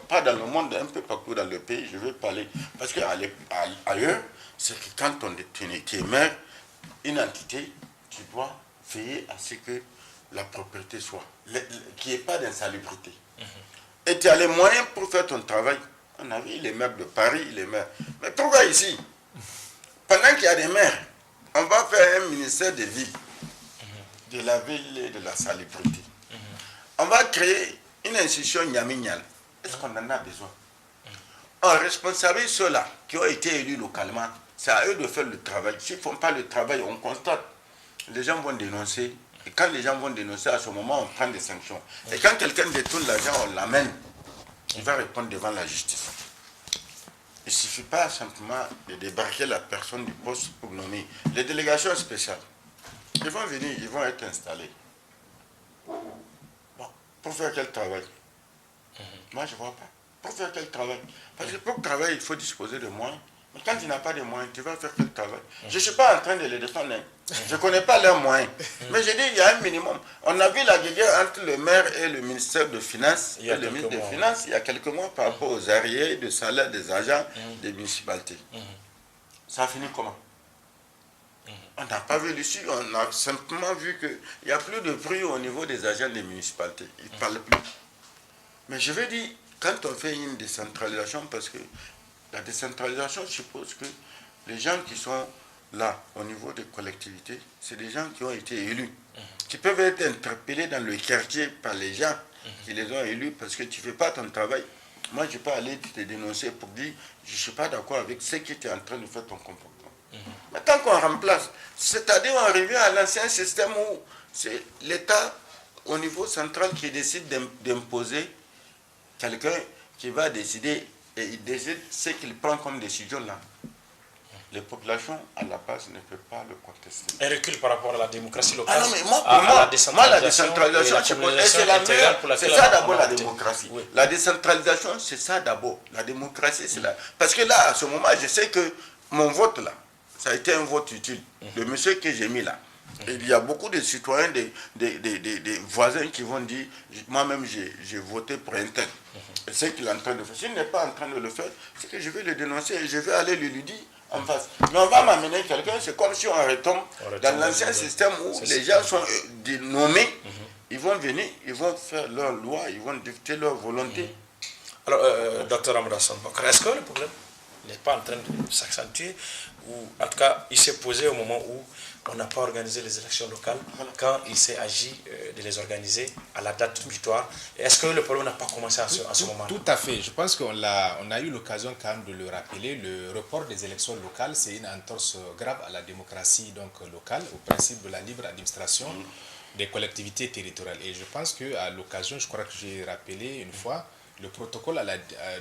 pas dans le monde, un peu partout dans le pays, je veux parler. Parce qu'ailleurs, c'est que quand tu es maire, une entité, tu dois veiller à ce que la propriété soit, qu'il n'y ait pas d'insalubrité. Et tu as les moyens pour faire ton travail. On a vu les maires de Paris, les maires. Mais pourquoi ici? Pendant qu'il y a des maires, on va faire un ministère des villes, de la ville et de la salubrité. On va créer une institution Nyamignal. Est-ce qu'on en a besoin? On responsabilise ceux-là qui ont été élus localement. C'est à eux de faire le travail. S'ils ne font pas le travail, on constate. Les gens vont dénoncer. Et quand les gens vont dénoncer, à ce moment, on prend des sanctions. Et quand quelqu'un détourne l'argent, on l'amène. Il va répondre devant la justice. Il ne suffit pas simplement de débarquer la personne du poste pour nommer. Les délégations spéciales, ils vont venir, ils vont être installés. Bon, pour faire quel travail? Moi, je ne vois pas. Pour faire quel travail? Parce que pour travailler, il faut disposer de moyens. Mais quand tu n'as pas de moyens, tu vas faire quel travail? Je ne suis pas en train de les défendre. Je ne connais pas leurs moyens. Mais je dis, il y a un minimum. On a vu la guerre entre le maire et le ministère de Finances, il y a quelques mois, par rapport aux arriérés de salaire des agents des municipalités. Ça a fini comment? On n'a pas vu l'issue. On a simplement vu qu'il n'y a plus de bruit au niveau des agents des municipalités. Ils ne parlent plus. Mais je veux dire, quand on fait une décentralisation, parce que la décentralisation suppose que les gens qui sont là, au niveau des collectivités, c'est des gens qui ont été élus, qui peuvent être interpellés dans le quartier par les gens qui les ont élus parce que tu ne fais pas ton travail. Moi, je peux aller te dénoncer pour dire, je ne suis pas d'accord avec ce que tu es en train de faire ton comportement. Mais tant qu'on remplace, c'est-à-dire on revient à l'ancien système où c'est l'État au niveau central qui décide d'imposer quelqu'un qui va décider, et il décide ce qu'il prend comme décision là. Les populations à la base ne peuvent pas le contester. Un recul par rapport à la démocratie locale. Ah non, mais la décentralisation, c'est la meilleure. C'est ça d'abord la démocratie. Oui. La décentralisation, c'est ça d'abord. La démocratie, c'est là. Parce que là, à ce moment, je sais que mon vote là, ça a été un vote utile. Le monsieur que j'ai mis là. Et il y a beaucoup de citoyens, des voisins qui vont dire, moi-même j'ai voté pour un tel. Et ce qu'il est en train de faire. S'il n'est pas en train de le faire, c'est que je vais le dénoncer et je vais aller lui dire en face. Mais on va m'amener quelqu'un, c'est comme si on retombe dans l'ancien système où les gens sont dénommés, ils vont venir, ils vont faire leur loi, ils vont dicter leur volonté. Alors, docteur Amadou Boukar, est-ce que le problème n'est pas en train de s'accentuer, ou en tout cas, il s'est posé au moment où on n'a pas organisé les élections locales, quand il s'est agi de les organiser à la date butoir? Est-ce que le problème n'a pas commencé à ce moment-là? Tout à fait. Je pense qu'on a eu l'occasion quand même de le rappeler. Le report des élections locales, c'est une entorse grave à la démocratie donc, locale, au principe de la libre administration des collectivités territoriales. Et je pense qu'à l'occasion, je crois que j'ai rappelé une fois, le protocole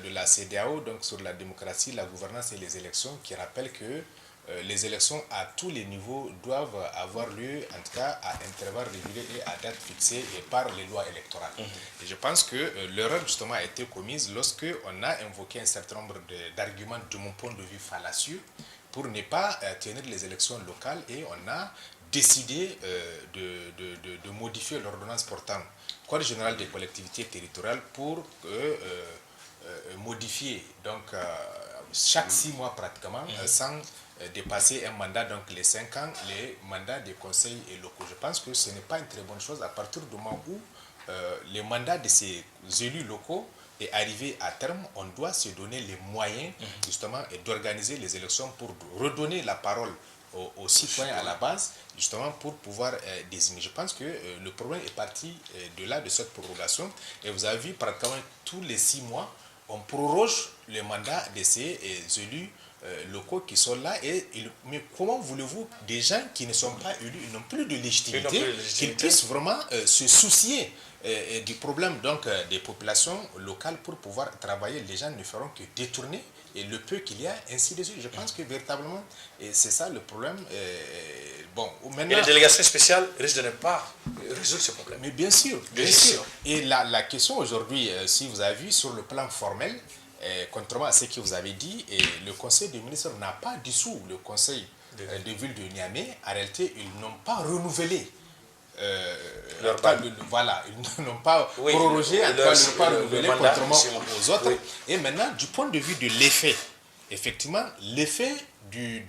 de la CEDEAO donc sur la démocratie, la gouvernance et les élections qui rappelle que les élections à tous les niveaux doivent avoir lieu, en tout cas à intervalles réguliers et à date fixée et par les lois électorales. Et je pense que l'erreur justement a été commise lorsque on a invoqué un certain nombre d'arguments de mon point de vue fallacieux pour ne pas tenir les élections locales, et on a décidé de modifier l'ordonnance portant Code général des collectivités territoriales pour modifier donc chaque 6 mois pratiquement sans dépasser un mandat, donc les 5 ans, les mandats des conseils locaux. Je pense que ce n'est pas une très bonne chose à partir du moment où les mandats de ces élus locaux est arrivé à terme. On doit se donner les moyens justement d'organiser les élections pour redonner la parole aux citoyens à la base, justement pour pouvoir désigner. Je pense que le problème est parti de là, de cette prorogation. Et vous avez vu, pratiquement tous les 6 mois, on proroge le mandat de ces élus locaux qui sont là. Mais comment voulez-vous des gens qui ne sont pas élus, ils n'ont plus de légitimité, qu'ils puissent vraiment se soucier du problème donc, des populations locales pour pouvoir travailler? Les gens ne feront que détourner et le peu qu'il y a, ainsi de suite. Je pense que véritablement, c'est ça le problème. Bon, maintenant, et les délégations spéciales risquent de ne pas résoudre ce problème. Mais bien sûr, bien sûr. Et la question aujourd'hui, si vous avez vu sur le plan formel, contrairement à ce que vous avez dit, le Conseil des ministres n'a pas dissous le Conseil de ville de Niamey. En réalité, ils n'ont pas renouvelé. Voilà, ils n'ont pas prorogé, ils n'ont pas renouvelé contrairement aux autres. Oui. Et maintenant, du point de vue de l'effet, effectivement, l'effet du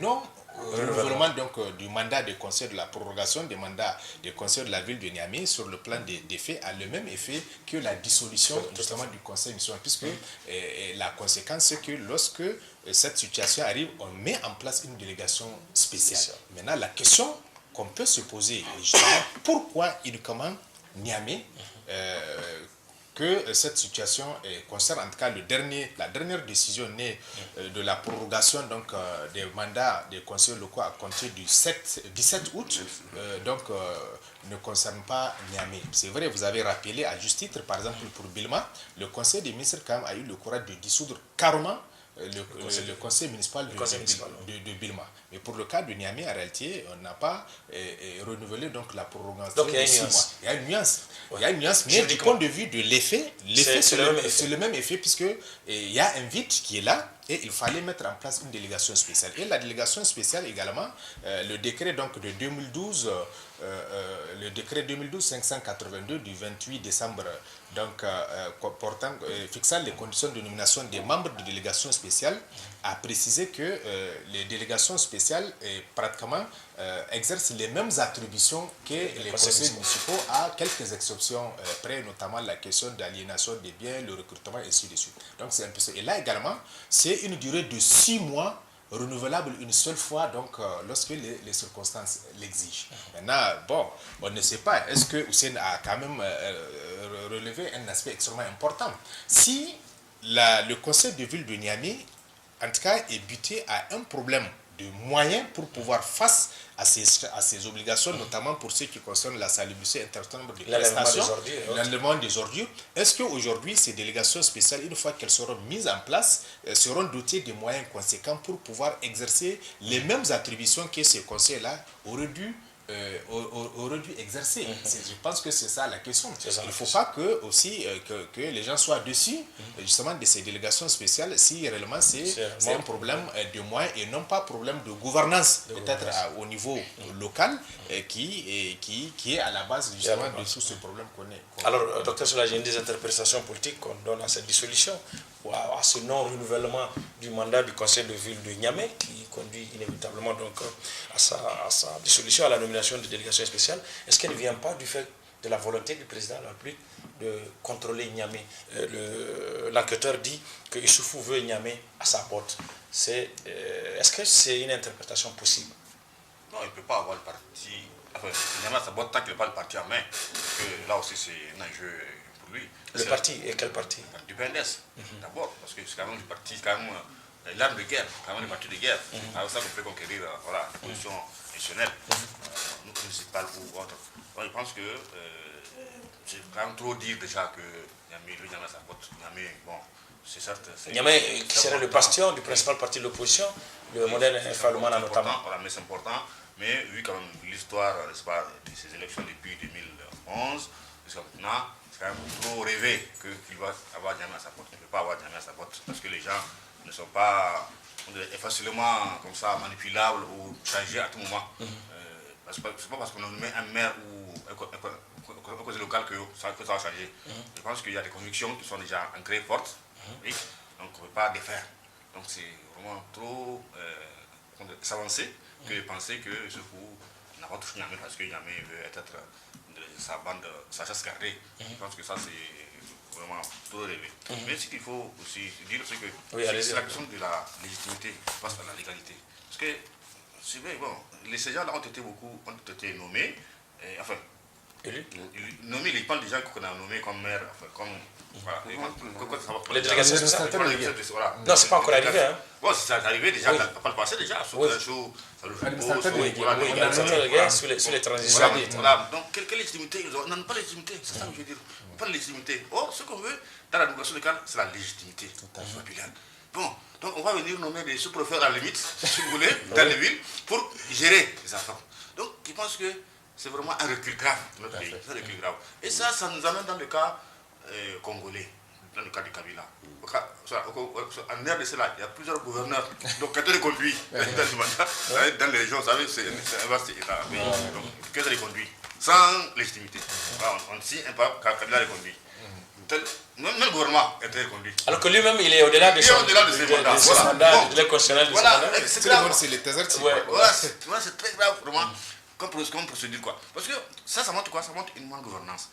non-renouvellement du mandat des conseils de la prorogation des mandats des conseils de la ville de Niamey sur le plan des faits a le même effet que la dissolution justement du conseil municipal, puisque la conséquence c'est que lorsque cette situation arrive, on met en place une délégation spéciale. Maintenant, la question qu'on peut se poser, justement, pourquoi uniquement Niamey, que cette situation concerne en tout cas la dernière décision née de la prorogation donc, des mandats des conseils locaux à compter du 17 août, ne concerne pas Niamey. C'est vrai, vous avez rappelé à juste titre, par exemple pour Bilma, le conseil des ministres quand même a eu le courage de dissoudre carrément le conseil municipal de Bilma. Mais pour le cas de Niamey, en réalité, on n'a pas renouvelé donc, la prorogation. Donc il y a une nuance. Il y a une nuance. Oui. Il y a une nuance, mais du point de vue de l'effet, c'est le même effet, puisqu'il y a un vide qui est là et il fallait mettre en place une délégation spéciale. Et la délégation spéciale également, le décret donc, de 2012, le décret 2012-582 du 28 décembre donc, fixant les conditions de nomination des membres de délégation spéciale, a précisé que les délégations spéciales pratiquement exercent les mêmes attributions que les conseils municipaux, à quelques exceptions près, notamment la question d'aliénation des biens, le recrutement, et ainsi de suite. Donc c'est un peu ça. Et là également, c'est une durée de 6 mois renouvelable une seule fois, donc lorsque les circonstances l'exigent. Maintenant, bon, on ne sait pas, est-ce que Hussein a quand même relevé un aspect extrêmement important. Si le conseil de ville de Niamey, en tout cas, est buté à un problème de moyens pour pouvoir face à ces obligations, notamment pour ce qui concerne la salubrité intertembre de prestations, l'enlèvement des ordures. Est-ce qu'aujourd'hui, ces délégations spéciales, une fois qu'elles seront mises en place, seront dotées de moyens conséquents pour pouvoir exercer les mêmes attributions que ces conseils-là auraient dû exercer? Je pense que c'est ça la question. Il ne faut pas que les gens soient dessus justement de ces délégations spéciales si réellement c'est un problème de moyens et non pas problème de gouvernance, peut-être au niveau local qui est à la base justement de tout ce problème qu'on est. Alors, docteur Sola, j'ai une des interprétations politiques qu'on donne à cette dissolution, ou à ce non-renouvellement du mandat du conseil de ville de Niamey, qui conduit inévitablement donc à sa dissolution, à la nomination de délégations spéciales. Est-ce qu'elle ne vient pas du fait de la volonté du président de la République de contrôler Niamey? L'enquêteur dit que Issoufou veut Niamey à sa botte. Est-ce que c'est une interprétation possible? Non, il ne peut pas avoir le parti. Enfin, Niamey à sa botte tant qu'il n'a pas le parti en main. Parce que là aussi, c'est un enjeu pour lui. Le parti, et quel parti? Du PNS, d'abord, parce que c'est quand même le parti, c'est quand même l'arme de guerre, quand même le parti de guerre. Avec ça qu'on peut conquérir la position institutionnelle, municipale ou autre. Donc, je pense que c'est quand même trop dire déjà que Niamey à sa botte. Niamey, bon, c'est certes. Niamey, qui serait le bastion du principal parti de l'opposition, le modèle Falumana notamment. Voilà, mais c'est important. Mais vu quand même l'histoire de ces élections depuis 2011, jusqu'à maintenant, c'est quand même trop rêvé qu'il va avoir Niamey à sa porte. Il ne peut pas avoir Niamey à sa porte parce que les gens ne sont pas facilement comme ça manipulables ou changés à tout moment. C'est pas parce qu'on met un maire ou un conseil local que ça va changer. Je pense qu'il y a des convictions qui sont déjà ancrées fortes, oui, donc on ne peut pas défaire. Donc c'est vraiment trop s'avancer que de penser que ce coup n'a pas touché Niamey parce que Niamey veut être sa bande, sa chasse gardée. Je pense que ça c'est vraiment trop rêvé. Mais ce qu'il faut aussi dire, c'est que c'est la question de la légitimité face à la légalité. Parce que c'est vrai, bon, les gens-là ont été nommés, enfin, Nommé, il parle des gens qu'on a nommés comme maire, comme... Voilà. Les délégations voilà. Non, c'est pas encore arrivé. Hein. Bon, c'est arrivé déjà, pas le passé déjà. Sur un show, ça le fait sur les transitions. Voilà. Donc, quelle légitimité ils ont? Non, pas légitimité, c'est ça que je veux dire. Pas de légitimité. Or, ce qu'on veut dans la négociation locale, c'est la légitimité populaire. Bon, donc on va venir nommer des sous-préfets à la limite, si vous voulez, dans les villes, pour gérer les enfants. Donc, je pense que c'est vraiment un recul grave dans notre pays. C'est un recul grave. Et ça nous amène dans le cas congolais, dans le cas du Kabila. En RDC, là, il y a plusieurs gouverneurs, donc qui ont été conduits dans les régions, vous savez, c'est un vaste État. Donc, qui ont été conduits sans légitimité. On signe un pas, Kabila les conduit. Même le gouvernement est très conduit. Alors que lui-même, il est au-delà de ses mandats, il est constitutionnel de ses mandats. C'est grave. C'est les thésards. Voilà, c'est très grave, vraiment, comme procédure, quoi. Parce que ça montre quoi? Ça montre une bonne gouvernance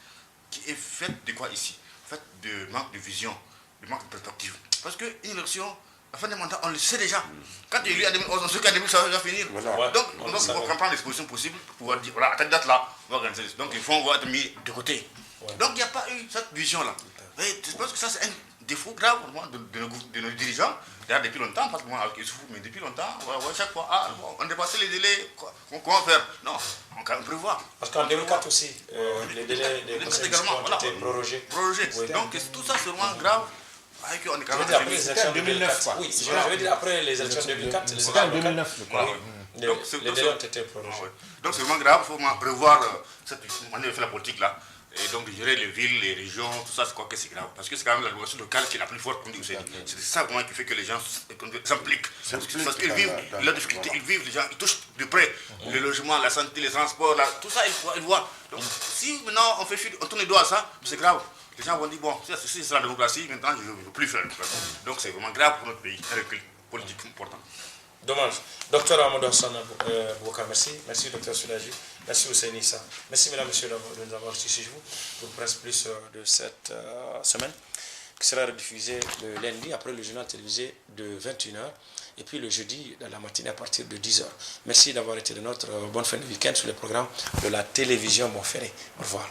qui est faite de quoi ici? Faite de manque de vision, de manque de perspective. Parce qu'une élection, la fin des mandats, on le sait déjà. Quand il y a 2011, on sait qu'à 2000, ça va finir. Donc, on prend les dispositions possibles pour pouvoir dire, voilà, à telle date-là, on va organiser. Donc, il faut être mis de côté. Donc, il n'y a pas eu cette vision-là. Je pense que ça, c'est un défaut grave de nos dirigeants. D'ailleurs, depuis longtemps, pas seulement avec Youssoufou, mais depuis longtemps, chaque fois, on dépassait les délais, comment faire? Non, on peut prévoir. Parce qu'en 2004 aussi, les délais des conseils ont été prorogés. Donc, tout ça, c'est vraiment grave. On est quand même après les élections 2009. Oui, je veux dire après les élections 2004. C'était en 2009, je crois. Les délais ont été prorogés. Donc, c'est vraiment grave, il faut prévoir cette manière de faire la politique là. Et donc de gérer les villes, les régions, tout ça, c'est quoi que c'est grave. Parce que c'est quand même la négociation locale qui est la plus forte, comme dit Hussein. C'est ça vraiment qui fait que les gens s'impliquent. Parce qu'ils vivent la difficulté, ils vivent, les gens, ils touchent de près le logement, la santé, les transports, tout ça, ils voient. Donc si maintenant on tourne les doigts à ça, c'est grave. Les gens vont dire, bon, c'est la démocratie, maintenant je ne veux plus faire. Donc c'est vraiment grave pour notre pays, un recul politique important. Dommage. Docteur Amadou Hassan Boubacar, merci. Merci, docteur Soulaji. Merci, Hussein Issa. Merci, mesdames et messieurs, de nous avoir reçus chez vous pour Presse Plus de cette semaine, qui sera rediffusée le lundi après le journal télévisé de 21h et puis le jeudi dans la matinée à partir de 10h. Merci d'avoir été de notre bonne fin de week-end sur le programme de la télévision Bonferré. Au revoir.